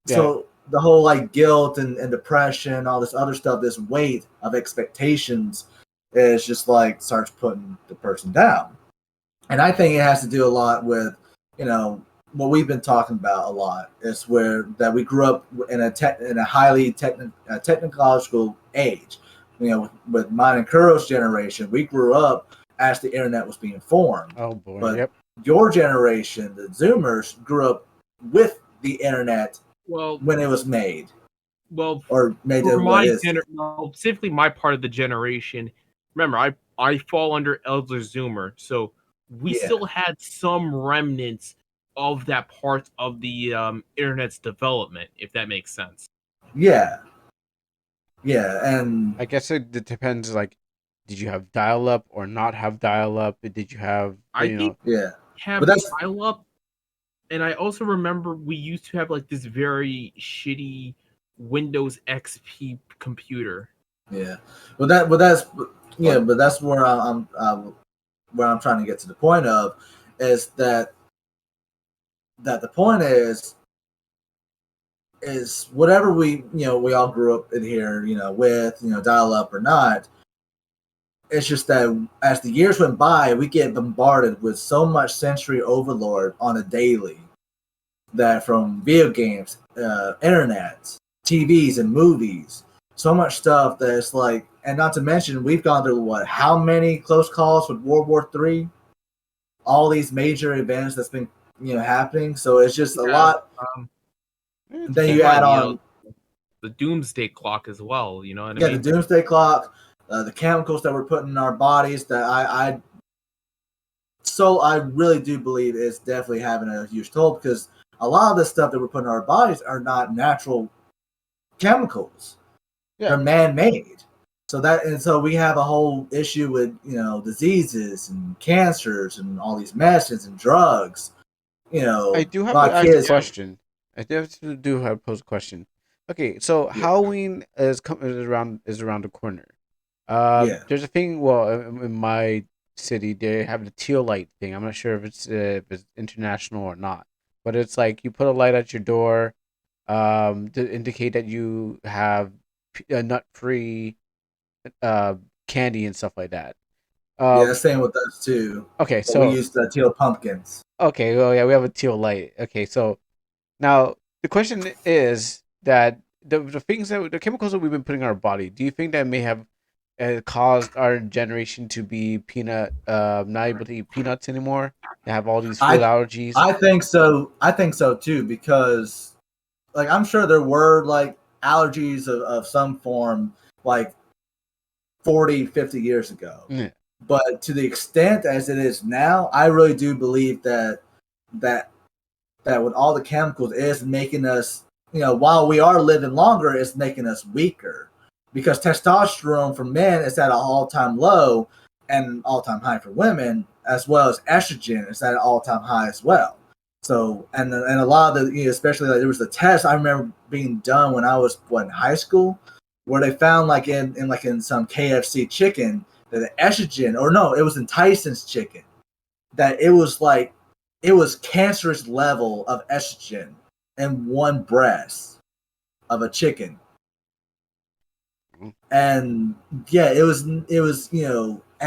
so the whole like guilt and depression, all this other stuff, this weight of expectations is just like starts putting the person down. And I think it has to do a lot with, what we've been talking about a lot is where that we grew up in a highly technological age. With mine and Kuro's generation, we grew up as the internet was being formed. Oh boy. But your generation, the Zoomers, grew up with the internet when it was made. Well, or made for it what my is. specifically my part of the generation. Remember, I fall under Elder Zoomer, so we still had some remnants of that part of the internet's development, if that makes sense. Yeah, and I guess it depends. Like, did you have dial-up or not have dial-up? Did you have? Have dial-up, and I also remember we used to have like this very shitty Windows XP computer. Yeah, but that's where I'm trying to get to the point of is that the point is whatever we all grew up in here with dial up or not. It's just that as the years went by, we get bombarded with so much sensory overload on a daily that from video games, internet, TVs, and movies, so much stuff that it's like, and not to mention, we've gone through how many close calls with World War III, all these major events that's been happening. So it's just a lot. Then you add on the doomsday clock as well. You know what I mean? Yeah, the doomsday clock, the chemicals that we're putting in our bodies. That I really do believe is definitely having a huge toll, because a lot of the stuff that we're putting in our bodies are not natural chemicals. Yeah. They're man-made. So we have a whole issue with diseases and cancers and all these medicines and drugs. I do have to ask a question. I do have to pose a question. Okay, so Halloween is around the corner. There's a thing. Well, in my city, they have the teal light thing. I'm not sure if it's international or not, but it's like you put a light at your door, to indicate that you have a nut-free candy and stuff like that. Yeah, same with us too. Okay, so we use the teal pumpkins. Okay, well, yeah, we have a teal light. Okay, so now the question is that the things the chemicals that we've been putting in our body, do you think that may have caused our generation to be not able to eat peanuts anymore? To have all these food allergies? I think so. I think so too, because like I'm sure there were like allergies of some form like 40, 50 years ago. Yeah. But to the extent as it is now, I really do believe that with all the chemicals is making us, while we are living longer, it's making us weaker. Because testosterone for men is at an all-time low and all-time high for women, as well as estrogen is at an all-time high as well. So, and a lot of the, especially like there was a test I remember being done when I was in high school, where they found like in some KFC chicken that the estrogen, or no, it was in Tyson's chicken, that it was cancerous level of estrogen in one breast of a chicken. And yeah, it was and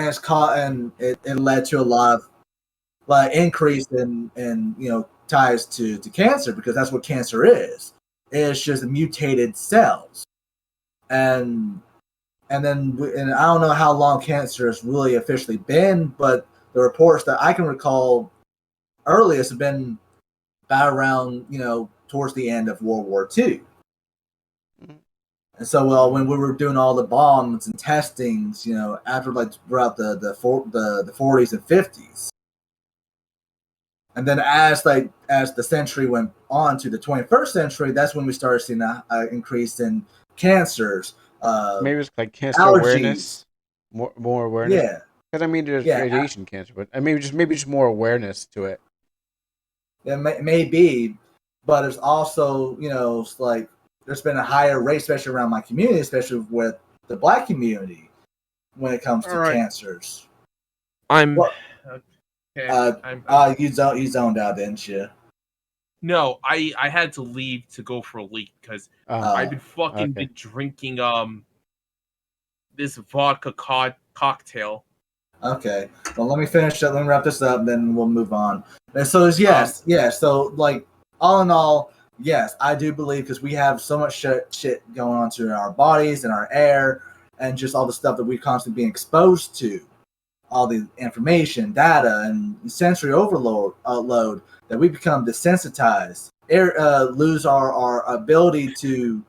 it's caught, and it led to a lot of increase in ties to cancer, because that's what cancer is. It's just mutated cells. And then I don't know how long cancer has really officially been, but the reports that I can recall earliest have been about around towards the end of World War II. And so, when we were doing all the bombs and testings, after throughout the 40s and 50s, and then as the century went on to the 21st century, that's when we started seeing an increase in cancers. Maybe it's like cancer allergies. awareness, more awareness. Yeah, because I mean, there's radiation cancer, but maybe just more awareness to it. It may be, but there's also like there's been a higher rate, especially around my community, especially with the Black community, when it comes to cancers. You zoned out, didn't you? No, I had to leave to go for a leak because I've been been drinking this vodka cocktail. Okay, well, let me finish up. Let me wrap this up, then we'll move on. And so so like all in all, yes, I do believe, because we have so much shit going on to our bodies and our air, and just all the stuff that we're constantly being exposed to, all the information, data, and sensory overload, that we become desensitized, lose our ability to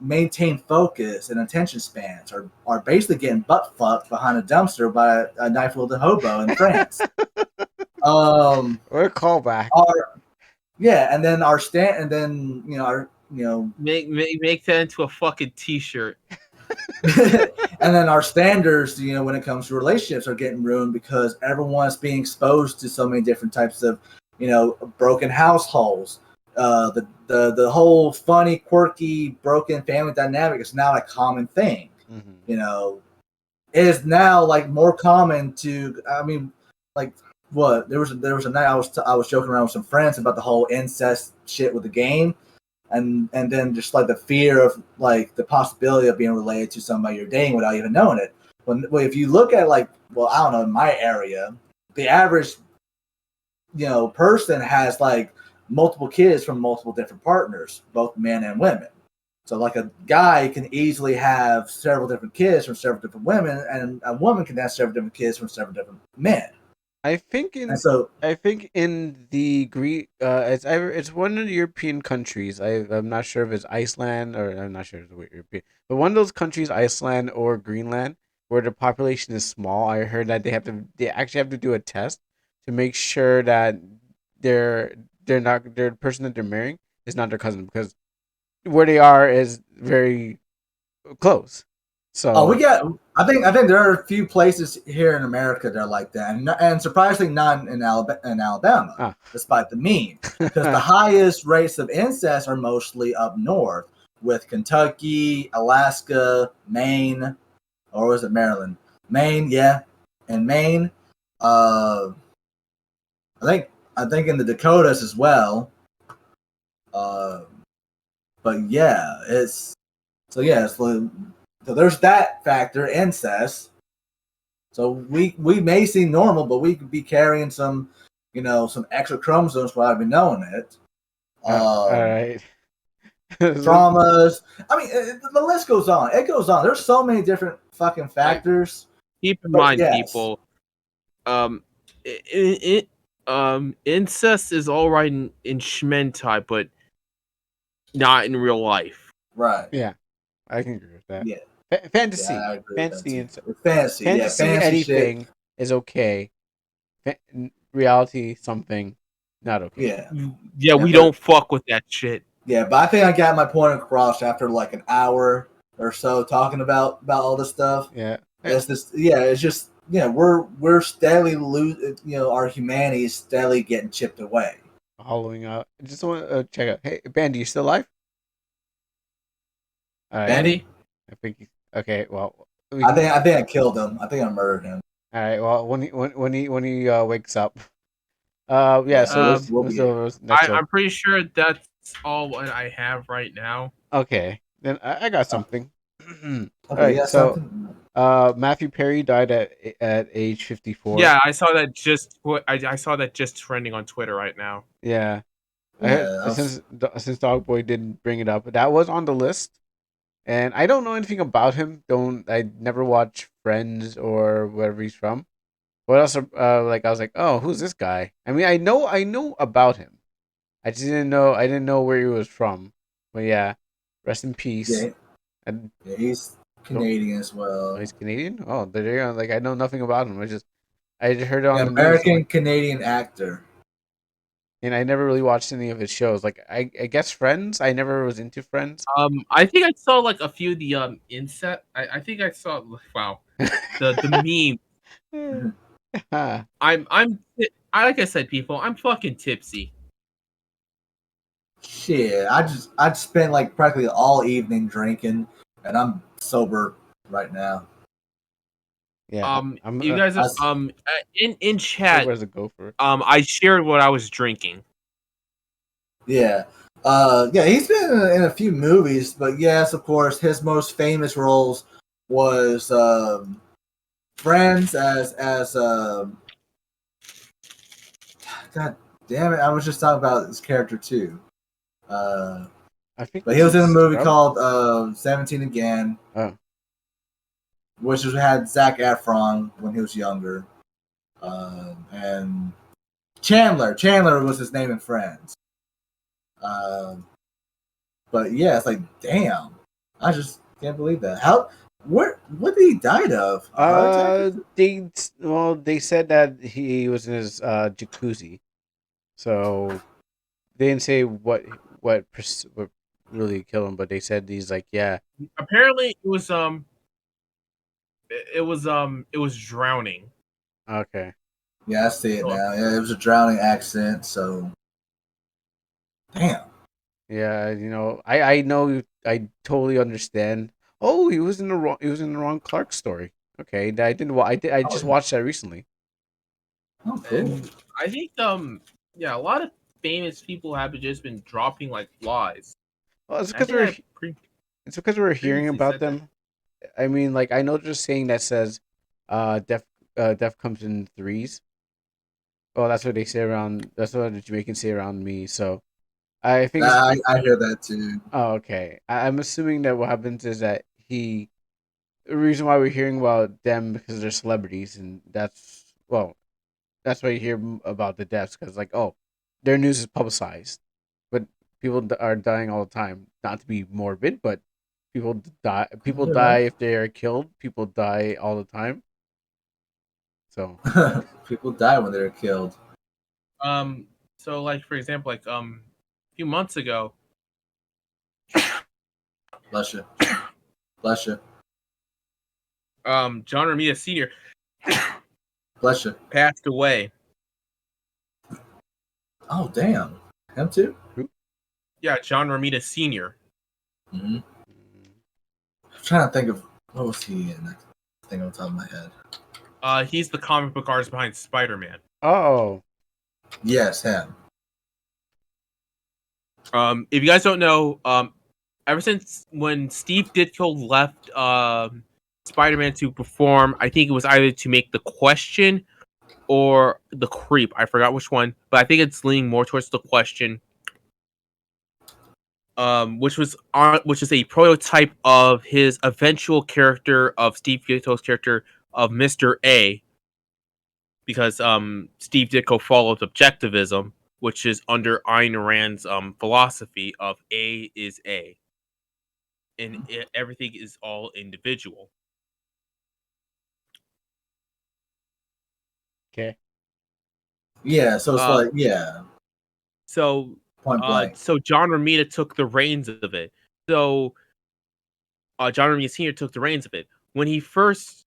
maintain focus and attention spans, are basically getting butt fucked behind a dumpster by a knife-wielding hobo in France. What a callback. And then make that into a fucking t-shirt. And then our standards, when it comes to relationships, are getting ruined because everyone's being exposed to so many different types of, broken households. The whole funny, quirky, broken family dynamic is now a common thing. Mm-hmm. It is now like more common to. I mean, like what? There was a night I was joking around with some friends about the whole incest shit with the game. And then just like the fear of like the possibility of being related to somebody you're dating without even knowing it. If you look at I don't know, in my area, the average person has like multiple kids from multiple different partners, both men and women. So like a guy can easily have several different kids from several different women, and a woman can have several different kids from several different men. I think in the Greek, it's one of the European countries. I'm not sure if it's Iceland, or I'm not sure if it's European, but one of those countries, Iceland or Greenland, where the population is small. I heard that they actually have to do a test to make sure that their person that they're marrying is not their cousin, because where they are is very close. So I think there are a few places here in America that are like that, and surprisingly not in Alabama, despite the meme, because the highest rates of incest are mostly up north, with Kentucky, Alaska, Maine, or was it Maryland? Maine, yeah, and Maine. I think in the Dakotas as well. But yeah, so there's that factor, incest. So we may seem normal, but we could be carrying some extra chromosomes without even knowing it. All right. Traumas. I mean, the list goes on. It goes on. There's so many different fucking factors. Keep in mind, people. Incest is all right in Shmentai, but not in real life. Right. Yeah, I can agree with that. Yeah. Fantasy, Yeah, I agree with that fantasy, too. and Fantasy, yeah, fantasy, fantasy shit. anything is okay. Reality, something, not okay. Yeah, we but- don't fuck with that shit. Yeah, but I think I got my point across after like an hour or so talking about all this stuff. Yeah, It's this. Yeah, it's just we're steadily our humanity is steadily getting chipped away. hollowing out. I just want to check out. Hey, Bandy, you still alive? All right. Bandy? I think. Okay. Well, I think I killed him. I think I murdered him. All right. Well, when he wakes up. Yeah. Yeah, So we'll be next up. I'm pretty sure that's all what I have right now. Okay. Then I got something. Okay, All right. yeah, So, something. Matthew Perry died at age 54. Yeah, I saw that I saw that just trending on Twitter right now. Yeah. I Yeah, heard, since Dogboy didn't bring it up, that was on the list, and I don't know anything about him. I never watched Friends or wherever he's from. What else? Like I was like, oh, who's this guy? I mean, I know about him. I just didn't know where he was from. But yeah, rest in peace. Yeah, And yeah, he's Canadian as well. he's Canadian. Oh, there you go. Like I know nothing about him. I just heard it on the news. American Canadian actor. And I never really watched any of his shows. Like I guess Friends. I never was into Friends. I think I saw like a few of the inset. I think I saw the meme. Like I said, people, I'm fucking tipsy. Shit, I spent like practically all evening drinking, and I'm sober right now. Yeah. You guys in chat. Where's the gopher? I shared what I was drinking. Yeah. Yeah, he's been in a few movies, but yes, of course, his most famous roles was Friends as God damn it, I was just talking about his character too. I think, but he was in a movie Scrub? called 17 Again, which had Zac Efron when he was younger, and Chandler was his name in Friends. But yeah, it's like, damn, I just can't believe that. What did he die of? A heart attack? They said that he was in his jacuzzi, so they didn't say what really killed him, but they said he's like, yeah. Apparently, it was drowning. Okay. Yeah, I see it now. Yeah, it was a drowning accident. So, damn. Yeah, I know. I totally understand. Oh, he was in the wrong Clark story. Okay, I didn't. I just watched that recently. Oh, cool. And I think a lot of famous people have just been dropping like flies. Well, it's because we're hearing about them. I mean, like I know there's a saying that says, death comes in threes. Oh, that's what they say around. That's what the Jamaicans say around me. So, I think I hear that too. Oh, okay. I'm assuming that what happens is that the reason why we're hearing about them because they're celebrities, and that's why you hear about the deaths because like, oh, their news is publicized, but people are dying all the time. Not to be morbid, but people die. People die if they are killed. People die all the time. So people die when they're killed. So like for example, like a few months ago. Bless you. John Romita Sr. Bless you. Passed away. Oh damn, him too. Yeah, John Romita Sr. Mm-hmm. I'm trying to think of what was he in. I think on top of my head. He's the comic book artist behind Spider-Man. Oh. Yes, him. If you guys don't know, ever since when Steve Ditko left Spider-Man to perform, I think it was either to make The Question or The Creep. I forgot which one, but I think it's leaning more towards The Question. Which is a prototype of his eventual character of Steve Ditko's character of Mr. A. Because Steve Ditko followed objectivism, which is under Ayn Rand's philosophy of A is A. and everything is all individual. Okay. Yeah, so it's like, yeah, So point blank. so John Romita took the reins of it. So John Romita Sr. took the reins of it. When he first,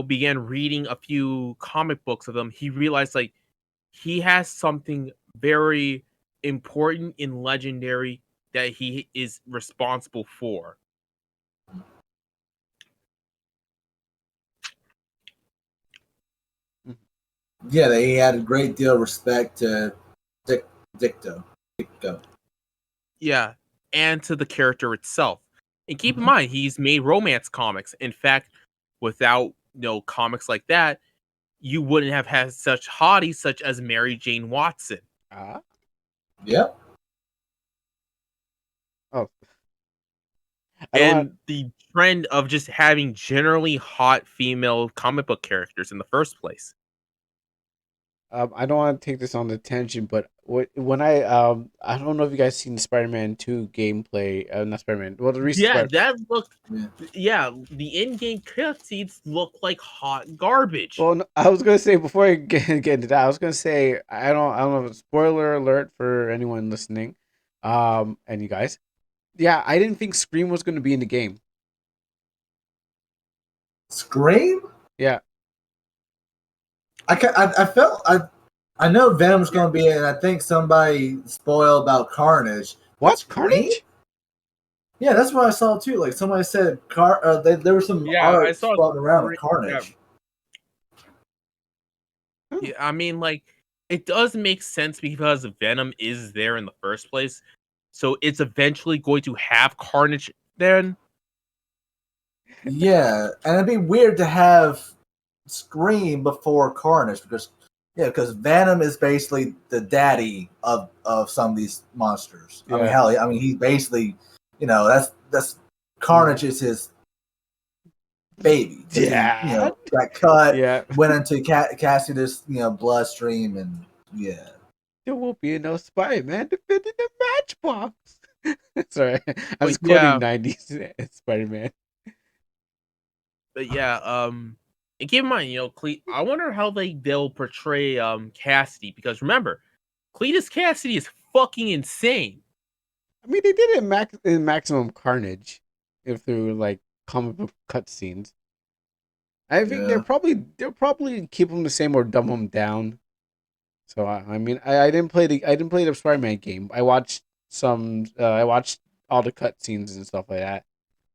began reading a few comic books of them, he realized like he has something very important and legendary that he is responsible for. Yeah, they had a great deal of respect to Dicto. Yeah, and to the character itself. And keep in mind, he's made romance comics. In fact, without comics like that, you wouldn't have had such hotties such as Mary Jane Watson. Yep. Oh. And the trend of just having generally hot female comic book characters in the first place. I don't want to take this on the tangent, but when I don't know if you guys seen the Spider-Man 2 gameplay, not Spider-Man. Well, the recent that looked. Yeah, the in-game cutscenes look like hot garbage. Well, no, I was gonna say before I get into that, I was gonna say I don't know. Spoiler alert for anyone listening, and you guys. Yeah, I didn't think Scream was gonna be in the game. Scream? Yeah. I know Venom's going to be in. I think somebody spoiled about Carnage. What? Carnage? Yeah, that's what I saw too. Like somebody said, there was some art floating around of Carnage. Yeah, I mean, like it does make sense because Venom is there in the first place, so it's eventually going to have Carnage then. Yeah, and it'd be weird to have Scream before Carnage because Venom is basically the daddy of some of these monsters. Yeah. I mean, hell, he's basically, that's Carnage is his baby. Yeah, he, got cut. Yeah. Went into Cassidy's bloodstream, and yeah. There won't be no Spider-Man to fit in the matchbox. Sorry, I was But yeah. quoting 90s Spider-Man. But yeah, and keep in mind, I wonder how they'll portray Cassidy, because remember, Cletus Cassidy is fucking insane. I mean, they did it in Maximum Carnage, through like comic book cutscenes. I think they'll probably keep them the same or dumb them down. So I mean, I didn't play the Spider-Man game. I watched I watched all the cutscenes and stuff like that.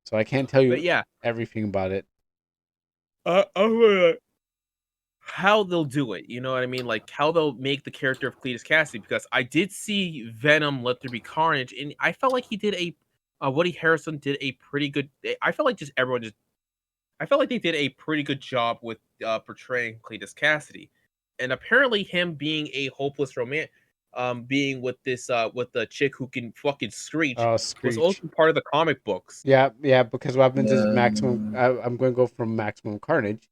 So I can't tell you everything about it. How they'll do it, you know what I mean? Like how they'll make the character of Cletus Cassidy, because I did see Venom Let There Be Carnage, and I felt like he did Woody Harrelson did a pretty good. I felt like I felt like they did a pretty good job with portraying Cletus Cassidy, and apparently him being a hopeless romance, being with the chick who can fucking screech, was also part of the comic books. Yeah, because what happens is Maximum. I'm going to go from Maximum Carnage.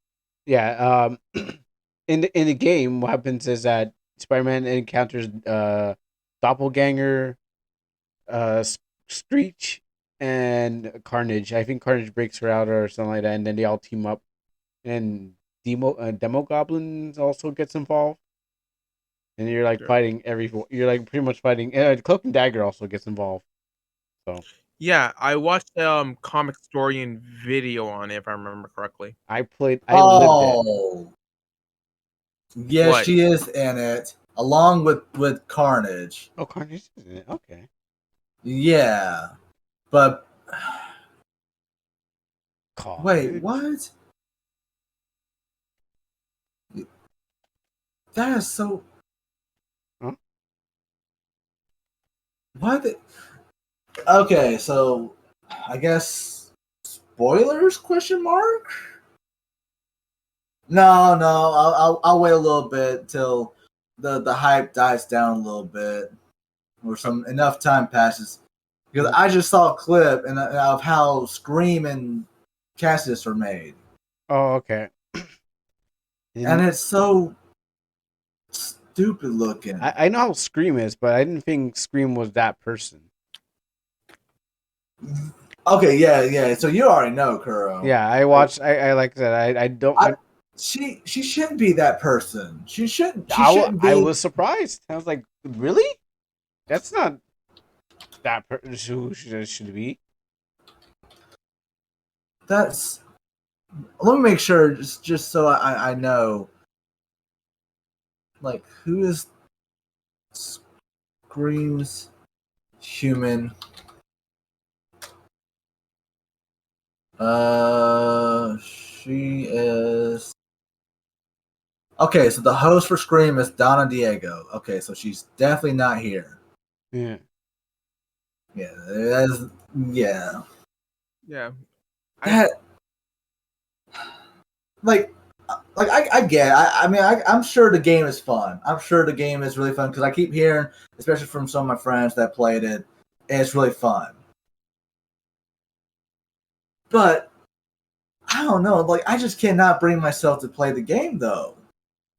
Yeah, in the game, what happens is that Spider-Man encounters Doppelganger, Screech, and Carnage. I think Carnage breaks her out or something like that, and then they all team up. And Demo Goblins also gets involved, and you're like fighting You're like pretty much fighting. Cloak and Dagger also gets involved. So yeah, I watched comic story and video on it, if I remember correctly. I lived it. Yes, what? She is in it, along with Carnage. Oh, Carnage is in it. Okay. Yeah, but Carnage. Wait, what? That is so. Huh? What? Okay, so I guess spoilers? Question mark. No, I'll wait a little bit till the hype dies down a little bit, or enough time passes, because I just saw a clip of how Scream and Cassius are made. Oh, okay. And it's so stupid looking. I know how Scream is, but I didn't think Scream was that person. Okay, yeah. So you already know, Kuro. Yeah, I watched. I like that. I don't. She shouldn't be that person. She shouldn't. She I shouldn't be. I was surprised. I was like, really? That's not that person who should be. That's. Let me make sure, just so I know. Like, who is Scream's human? She is. Okay, so the host for Scream is Donna Diego. Okay, so she's definitely not here. Yeah. Yeah, that's, yeah. Yeah. That, like I get. I mean, I'm sure the game is fun. I'm sure the game is really fun because I keep hearing, especially from some of my friends that played it, and it's really fun. But I don't know. Like, I just cannot bring myself to play the game though,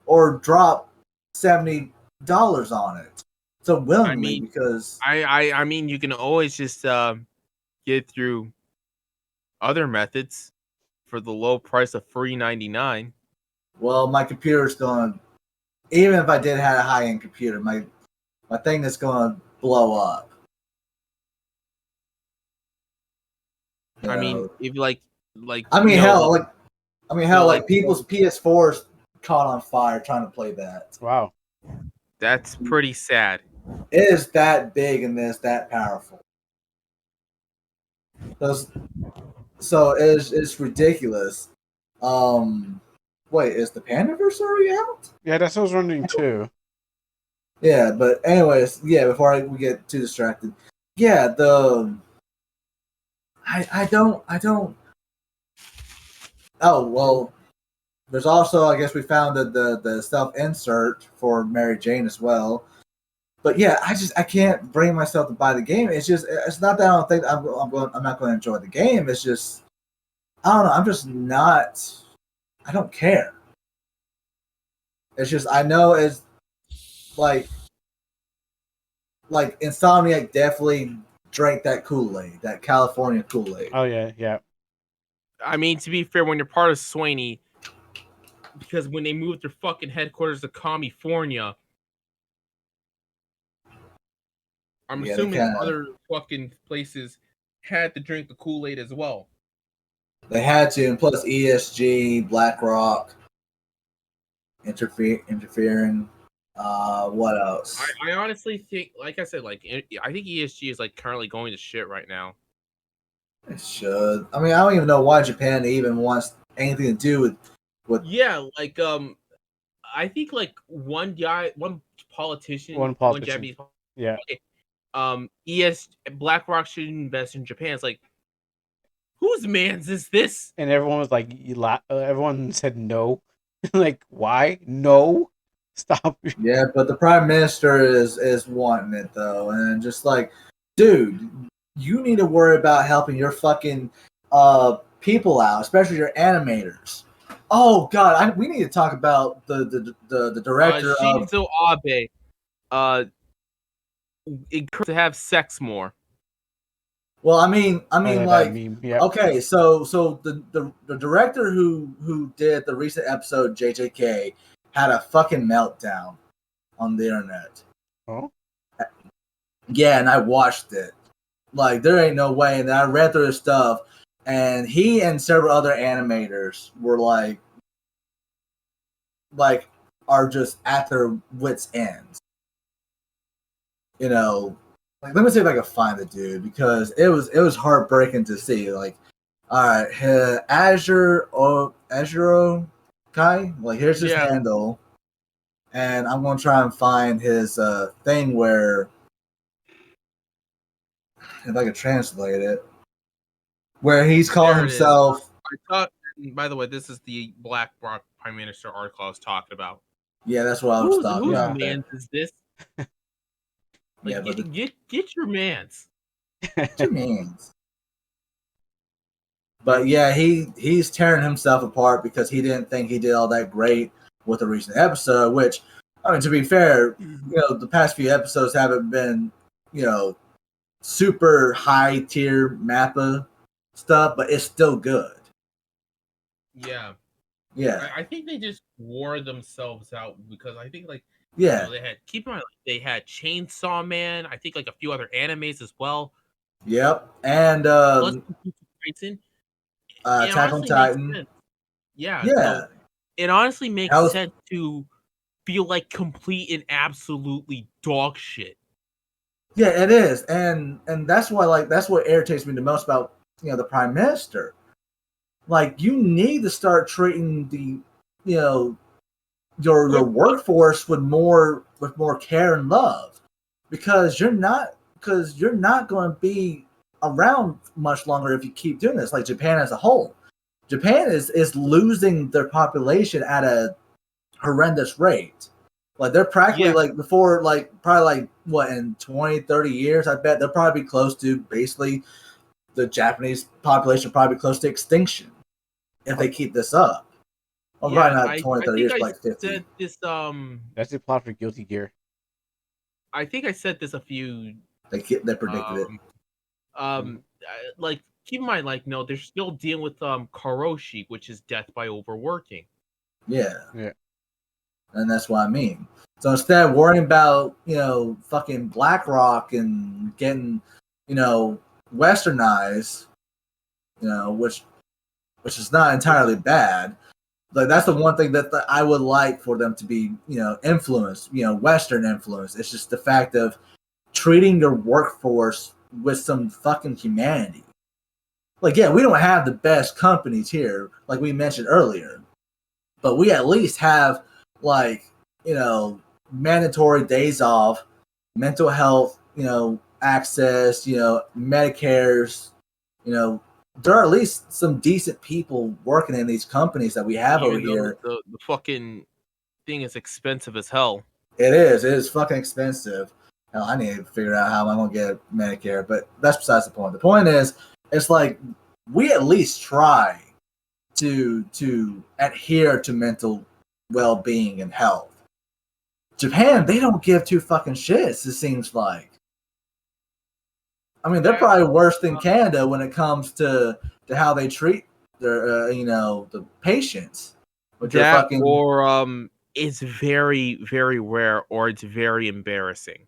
or drop $70 on it so willingly because I mean, you can always just get through other methods for the low price of $3.99. well, my computer's going. Even if I did have a high end computer, my thing is going to blow up. I mean, if like I mean, you know, hell, like people's PS4s caught on fire trying to play that. Wow. that's pretty sad. It is that big and it's that powerful. So it's ridiculous. Wait, is the Pandaversary out? Yeah, that's what I was wondering too. Yeah, but anyways, yeah. Before we get too distracted, yeah, I don't. Oh well, there's also, I guess we found the self insert for Mary Jane as well. But yeah, I can't bring myself to buy the game. It's not that I don't think I'm not going to enjoy the game. It's just I don't know. I'm just not. I don't care. It's just I know it's like Insomniac definitely drank that Kool-Aid, that California Kool-Aid. Oh yeah. I mean, to be fair, when you're part of Swaney, because when they moved their fucking headquarters to California, I'm assuming other fucking places had to drink the Kool-Aid as well. They had to, and plus ESG, BlackRock, interfering. What else? I honestly think, like I said, like I think ESG is like currently going to shit right now. It should. I mean, I don't even know why Japan even wants anything to do with. Yeah, like I think like one politician, one Japanese. Yeah. Okay. BlackRock should invest in Japan. It's like, whose man's is this? And everyone was like, everyone said no. Like, why? No, stop. Yeah, but the prime minister is wanting it though, and just like, dude, you need to worry about helping your fucking people out, especially your animators. Oh God, we need to talk about the director Shinzo Abe. Encouraged to have sex more. Well, I mean, like, yep. Okay, so the director who did the recent episode JJK had a fucking meltdown on the internet. Oh, yeah, and I watched it. Like, there ain't no way. And I read through his stuff, and he and several other animators were like are just at their wits' ends. You know, like, let me see if I can find the dude because it was heartbreaking to see. Like, all right, Azure Kai. Like, here's his handle, and I'm gonna try and find his thing where, if I could translate it, where he's calling himself. By the way, this is the BlackRock Prime Minister article I was talking about. Yeah, that's what I was talking about. Whose man's is this? Like, yeah, but get your man's. Get your man's. But yeah, he's tearing himself apart because he didn't think he did all that great with the recent episode. Which, I mean, to be fair, the past few episodes haven't been, super high tier Mappa stuff, but it's still good. Yeah. Yeah. I think they just wore themselves out because I think like Yeah. they had keep in mind they had Chainsaw Man. I think like a few other animes as well. Yep. And Plus Titan. It Attack on honestly makes Titan. sense. Yeah. Yeah. So it honestly makes How's- sense to feel like complete and absolutely dog shit. Yeah, it is, and that's why that's what irritates me the most about the Prime Minister. Like, you need to start treating the your workforce with more care and love, because you're not going to be around much longer if you keep doing this. Like Japan as a whole, Japan is losing their population at a horrendous rate. Like, they're practically like before, like probably like what, in 20, 30 years, I bet they'll probably be close to basically the Japanese population probably close to extinction if they keep this up. Well, probably not 20, 30 years, like 50. Said this, That's the plot for Guilty Gear. I think I said this a few. They predicted it. Like, keep in mind, like, no, they're still dealing with karoshi, which is death by overworking. Yeah. Yeah. And that's what I mean. So instead of worrying about, fucking BlackRock and getting, westernized, which is not entirely bad. Like, that's the one thing that I would like for them to be, influenced, Western influence. It's just the fact of treating your workforce with some fucking humanity. Like, yeah, we don't have the best companies here, like we mentioned earlier, but we at least have, like, mandatory days off, mental health, access, Medicare's, there are at least some decent people working in these companies that we have over here. The fucking thing is expensive as hell. It is fucking expensive. Hell, I need to figure out how I'm gonna get Medicare, but that's besides the point. The point is, it's like, we at least try to adhere to mental well-being and health. Japan, they don't give two fucking shits, it seems like. I mean, they're probably worse than Canada when it comes to how they treat their the patients. That fucking... or it's very, very rare, or it's very embarrassing.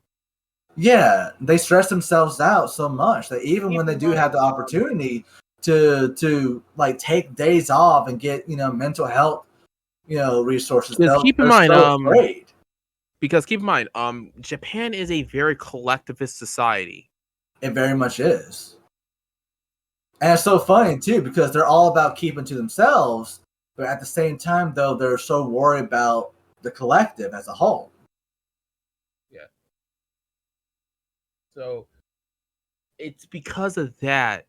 Yeah, they stress themselves out so much that even when they do have the opportunity to like take days off and get mental health resources, keep in mind afraid. Because keep in mind, Japan is a very collectivist society. It very much is. And it's so funny too, because they're all about keeping to themselves, but at the same time though, they're so worried about the collective as a whole. Yeah. So it's because of that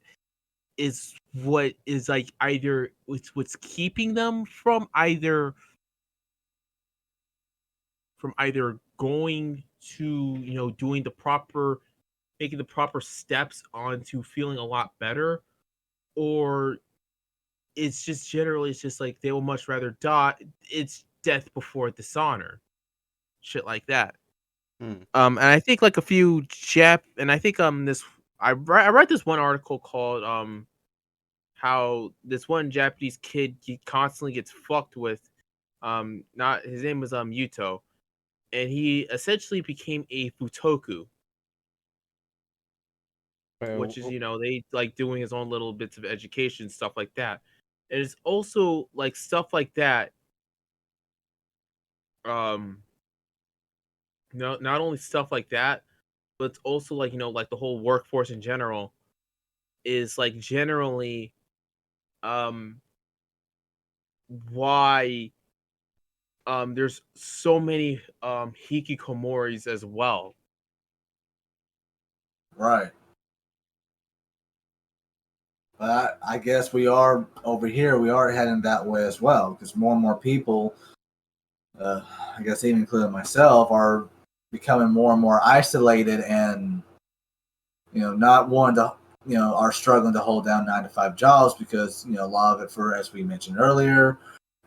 is what is like either what's keeping them from either going to doing the proper, making the proper steps onto feeling a lot better, or it's just generally it's just like they will much rather die. It's death before dishonor, shit like that. And I think like a few and I think this I read this one article called how this one Japanese kid he constantly gets fucked with. Not his name was Yuto, and he essentially became a futoku, which is they like doing his own little bits of education, stuff like that. And it's also like stuff like that. No, not only stuff like that, but it's also like like the whole workforce in general is like generally why there's so many hikikomoris as well. Right. But I guess we are over here. We are heading that way as well, because more and more people, I guess even including myself, are becoming more and more isolated, and not wanting to, are struggling to hold down 9-to-5 jobs because a lot of it, for as we mentioned earlier,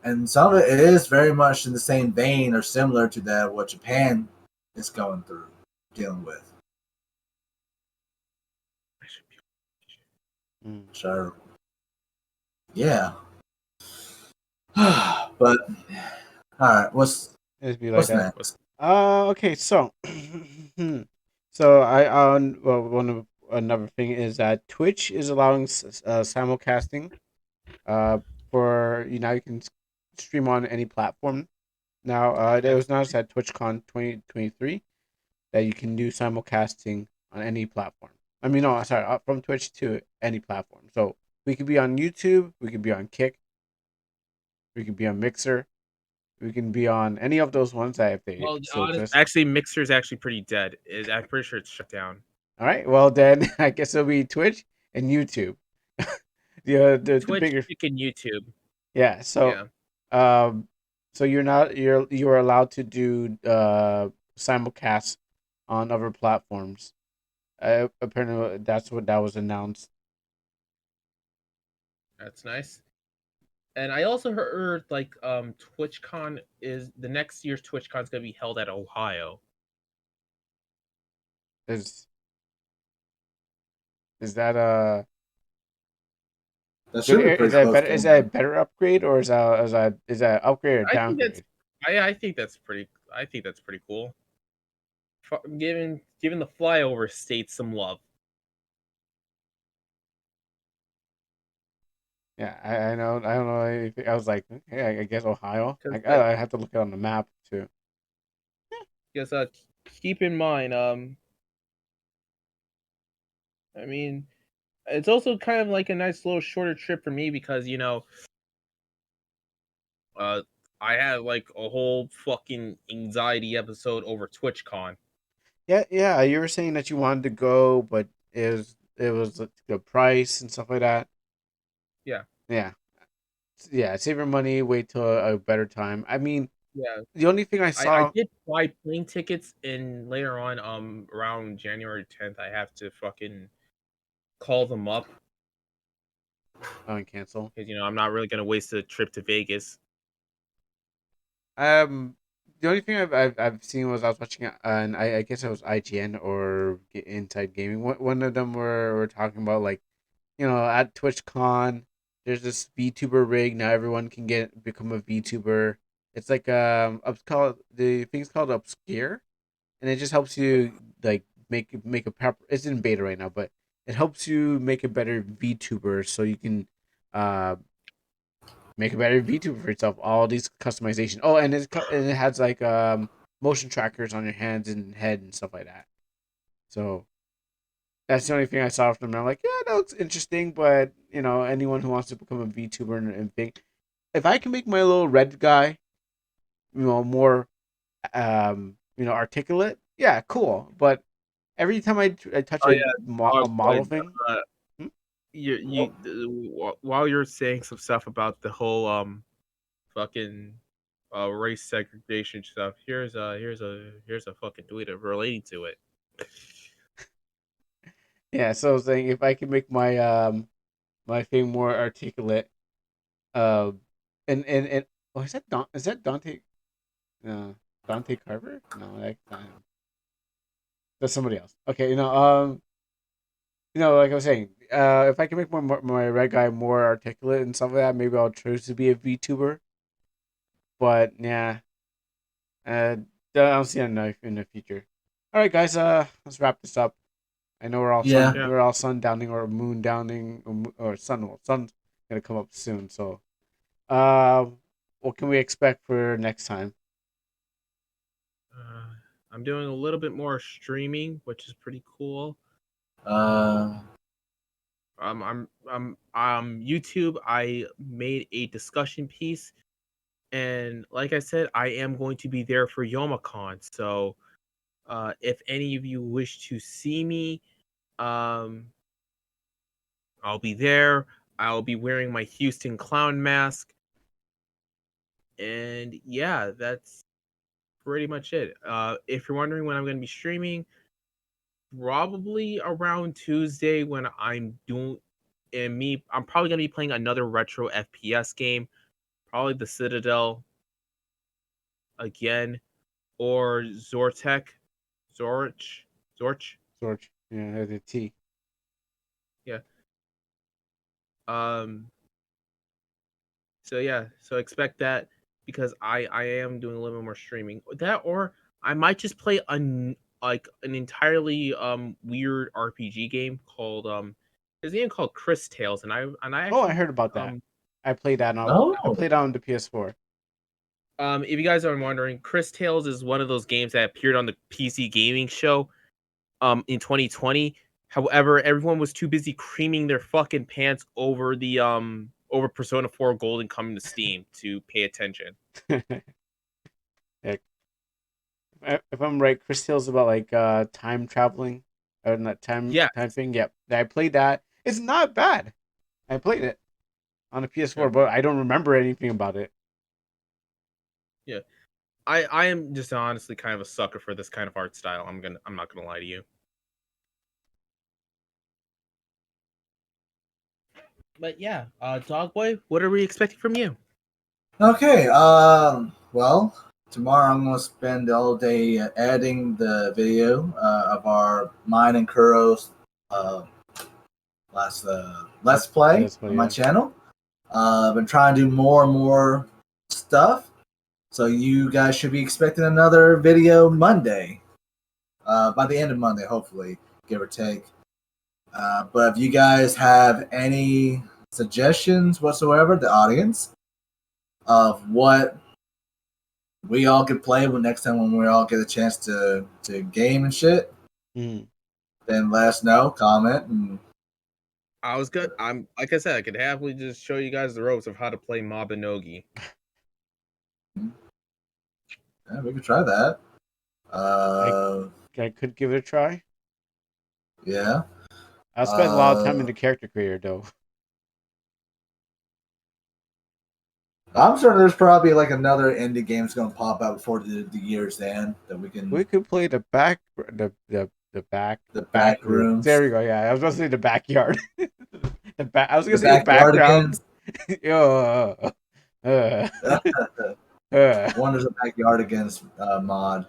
and some of it is very much in the same vein or similar to that what Japan is going through, dealing with. Sure. Yeah. But all right, It'd be like what's that. next? Okay, so so I well, another thing is that Twitch is allowing simulcasting. For now you can stream on any platform. Now, it was announced at TwitchCon 2023 that you can do simulcasting on any platform. I mean, no, sorry, from Twitch to any platform. So we could be on YouTube, we could be on Kick, we could be on Mixer, we can be on any of those ones that if they Well, still exist. actually, Mixer's actually pretty dead. I'm pretty sure it's shut down. All right, well then I guess it'll be Twitch and YouTube. the Twitch, bigger, Kick, and YouTube. yeah. So, Yeah. so you are allowed to do simulcast on other platforms. Apparently, that's what that was announced. That's nice. And I also heard like TwitchCon is the next year's TwitchCon is gonna be held at Ohio. Is that That good? should be Is pretty that close better? to Is that a home. better upgrade or is that upgrade or I think downgrade? I think that's pretty. I think that's pretty cool. Giving the flyover state some love. Yeah, I know. I don't know anything. I was like, okay, I guess Ohio. Because I have to look it on the map too. because keep in mind I mean it's also kind of like a nice little shorter trip for me because uh I had like a whole fucking anxiety episode over TwitchCon. Yeah, yeah. You were saying that you wanted to go, but it was the price and stuff like that. Yeah. Yeah, yeah. Save your money. Wait till a better time. I mean, Yeah. the only thing I I saw. did buy plane tickets and later on around January 10th I have to fucking call them up Oh, and cancel. because I'm not really gonna waste a trip to Vegas. The only thing I've seen was I was watching, and I guess it was IGN or Inside Gaming. One of them were talking about like, at TwitchCon, there's this VTuber rig now. Everyone can become a VTuber. It's like called the thing's called Obscure, and it just helps you like make a prep. It's in beta right now, but it helps you make a better VTuber so you can uh make a better VTuber for yourself. All these customization. Oh, and it has like motion trackers on your hands and head and stuff like that. So that's the only thing I saw from them. I'm like, yeah, that looks interesting, but anyone who wants to become a VTuber and think, if I can make my little red guy, more articulate, yeah, cool. But every time I touch Oh a, yeah, a model thing, uh, hmm? while you're saying some stuff about the whole fucking race segregation stuff, here's a fucking tweet relating to it. Yeah. So I was saying if I can make my thing more articulate, um, and oh, is that Dante? Dante Carver? No, that's not him. That's somebody else. Okay, like I was saying, if I can make my red guy more articulate and stuff like that, maybe I'll choose to be a VTuber. But yeah, I don't see a knife in the future. All right, guys. Let's wrap this up. I know Yeah. Yeah. we're all sundowning or moon downing or sun's gonna come up soon. So, uh, what can we expect for next time? I'm doing a little bit more streaming, which is pretty cool. Uh, I'm YouTube. I made a discussion piece, and like I said, I am going to be there for YomaCon. So, if any of you wish to see me, um, I'll be there. I'll be wearing my Houston clown mask, and yeah, that's pretty much it. If you're wondering when I'm going to be streaming, probably around Tuesday when I'm probably gonna be playing another retro FPS game, probably the Citadel again, or Zortek, Zorch, Zorch, George, yeah, the T. yeah. Um, So yeah, so expect that because I am doing a little bit more streaming. That or I might just play an entirely weird RPG game called there's a game called Chris Tales and I Oh, I actually heard about that. I played that on I Oh, played on the PS4. if you guys are wondering, Chris Tales is one of those games that appeared on the PC gaming show in 2020. However, everyone was too busy creaming their fucking pants over the over Persona 4 Golden coming to Steam to pay attention. Heck, if I'm right, Chris Tales about like time traveling or not time Yeah. thing. Yep, I played that. It's not bad. I played it on the PS4, Yeah. but I don't remember anything about it. Yeah. I am just honestly kind of a sucker for this kind of art style. I'm not gonna lie to you. But yeah, Dogboy, what are we expecting from you? okay. Well, tomorrow I'm gonna spend all day editing the video of our mine and Kuro's let's play Let's play, on my yeah. channel. I've been trying to do more and more stuff, so you guys should be expecting another video Monday. By the end of Monday, hopefully, give or take. But if you guys have any suggestions whatsoever, the audience, of what we all could play when next time when we all get a chance to game and shit, Mm. then let us know, comment, and I was good. I'm like I said, I could happily just show you guys the ropes of how to play Mabinogi. yeah, we could try that. I could give it a try. Yeah. I spent a lot of time in the character creator though. I'm sure there's probably like another indie game's gonna pop out before the year's end that we can We could play the back the back rooms. There we go. Yeah, I was going to say the backyard. the back. I was going to The say the backyardigans. background. One is a backyardigans mod.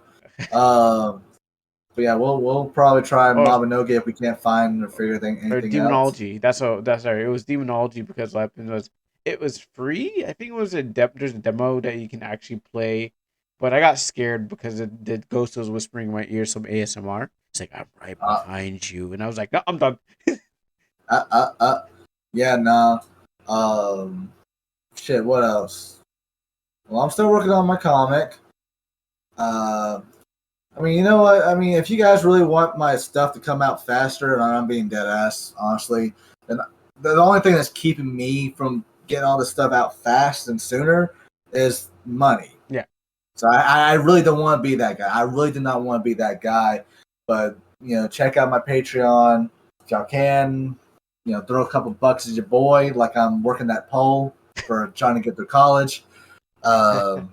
But yeah, we'll probably try Mabinogi if we can't find or figure anything Or else. demonology. That's right. It was demonology because what happened was it was free. I think it was there's a demo that you can actually play. But I got scared because the ghost was whispering in my ear some ASMR. It's like, I'm right behind you. And I was like, no, I'm done. Yeah, nah. Shit, what else? Well, I'm still working on my comic. I mean, you know what? I mean, if you guys really want my stuff to come out faster, and I'm being dead ass, honestly, then the only thing that's keeping me from getting all this stuff out fast and sooner is money. Yeah. So I really don't want to be that guy. I really do not want to be that guy. But, you know, check out my Patreon if y'all can. You know, throw a couple bucks at your boy, like I'm working that poll for trying to get through college. And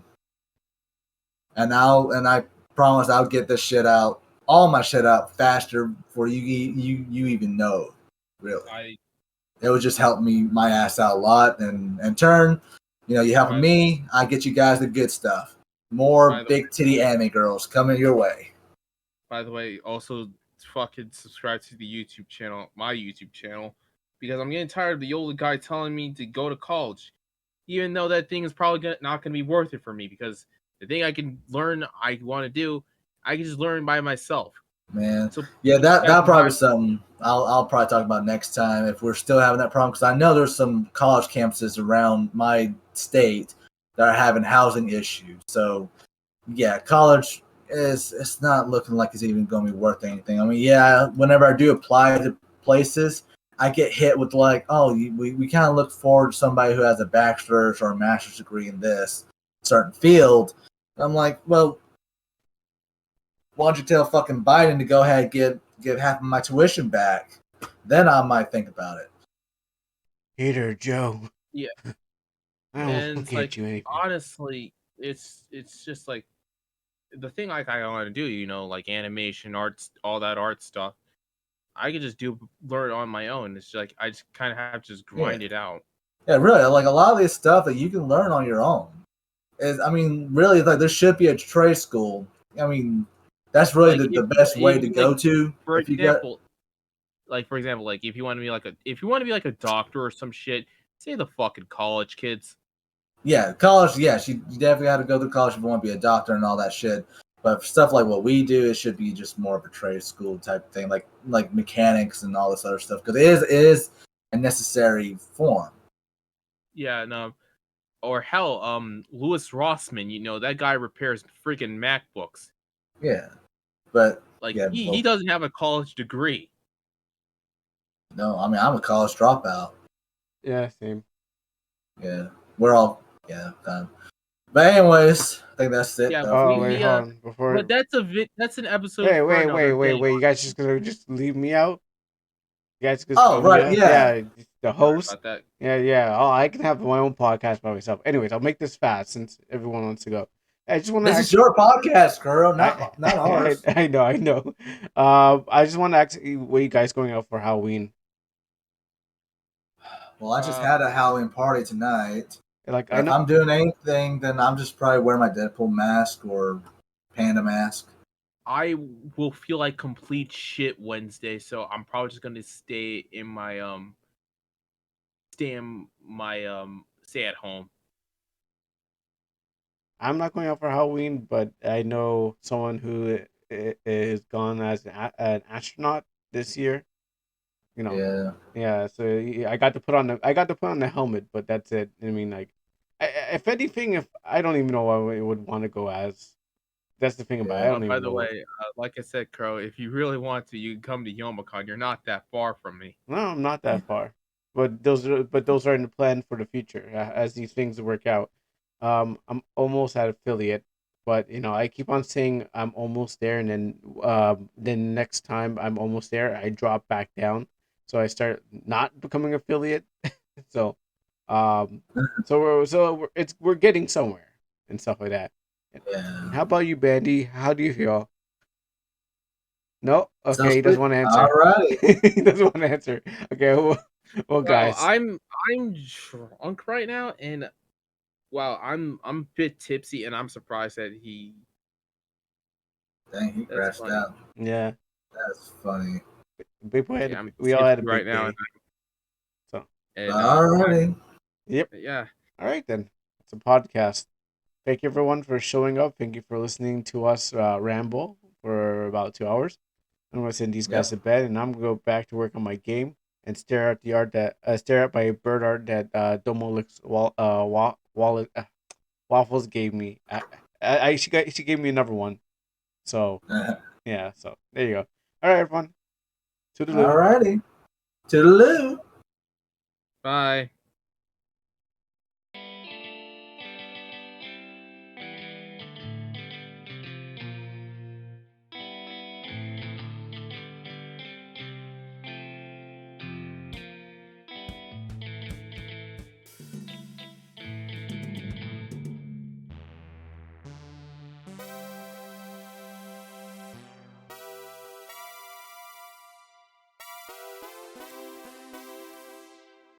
I promise I'll get this shit out, all my shit out faster before you even know. Really, it would just help me my ass out a lot, and in turn, you know, you helping me, I get you guys the good stuff. More big titty anime girls coming your way. By the way, also fucking subscribe to the YouTube channel, my YouTube channel, because I'm getting tired of the old guy telling me to go to college, even though that thing is probably not going to be worth it for me. Because the thing I can learn, I want to do, I can just learn by myself. Man, so yeah, that probably something I'll probably talk about next time if we're still having that problem, because I know there's some college campuses around my state that are having housing issues. So yeah, college it's not looking like it's even going to be worth anything. I mean, yeah, whenever I do apply to places, I get hit with like, oh, we kind of look forward to somebody who has a bachelor's or a master's degree in this certain field. And I'm like, well, why don't you tell fucking Biden to go ahead and give half of my tuition back? Then I might think about it. Hater Joe. Yeah. I don't get like, you anything. Honestly, it's just like the thing like I want to do, you know, like animation, arts, all that art stuff. I could just learn on my own. It's like I just kind of have to just grind it out. Yeah, really. Like a lot of this stuff that you can learn on your own. I mean, really, like there should be a trade school. I mean, that's really like the best way to go to. For example, like if you want to be like a doctor or some shit, say the fucking college kids. yeah, college. Yeah, you definitely have to go through college if you want to be a doctor and all that shit. But for stuff like what we do, it should be just more of a trade school type thing, like mechanics and all this other stuff, because it is a necessary form. Yeah, no. Or hell, Louis Rossman, that guy repairs freaking MacBooks. Yeah, but Like yeah, he doesn't have a college degree. no, I mean I'm a college dropout. Yeah, same. Yeah, we're all kind of. But anyways, I think that's it. Yeah, Though, Oh for wait, me. hold on. Before but that's an episode for wait, another day. You guys just gonna just leave me out? You guys just Oh leave me right, out? yeah. The Sorry host. about that. Yeah. Oh, I can have my own podcast by myself. Anyways, I'll make this fast since everyone wants to go. I just want to This is your podcast, girl, not ours. I know. I just want to ask you, what you guys going out for Halloween? Well, I just had a Halloween party tonight. Like, I If know I'm doing anything, then I'm just probably wearing my Deadpool mask or Panda mask. I will feel like complete shit Wednesday, so I'm probably just gonna stay at home. I'm not going out for Halloween, but I know someone who is gone as an astronaut this year. Yeah. Yeah. So I got to put on the helmet, but that's it. I mean, like, if anything, if I don't even know what I would want to go as. That's the thing about it. I don't By even the know. way, like I said, Crow, if you really want to, you can come to Yomicon. You're not that far from me. No, I'm not that far. But those are in the plan for the future as these things work out. I'm almost at affiliate, but I keep on saying I'm almost there, and then next time I'm almost there, I drop back down, so I start not becoming affiliate. so, we're getting somewhere and stuff like that. Yeah. How about you, Bandy? How do you feel? No, okay, Sounds he doesn't good. want to answer. Alrighty. He doesn't want to answer. Okay, well, Well, guys. I'm drunk right now, and wow, I'm a bit tipsy, and I'm surprised that he. Dang, he That's crashed funny. out. Yeah, That's funny. Yeah, I'm we all had a tipsy right big now, day. So, and Alrighty. yep. yeah. All right then. It's a podcast. Thank you everyone for showing up. Thank you for listening to us ramble for about 2 hours. I'm gonna send these guys Yep. to bed, and I'm gonna go back to work on my game and stare at my bird art that Waffles gave me. She gave me another one. So yeah. So there you go. All right, everyone. Toodaloo. Alrighty. Toodaloo. Bye.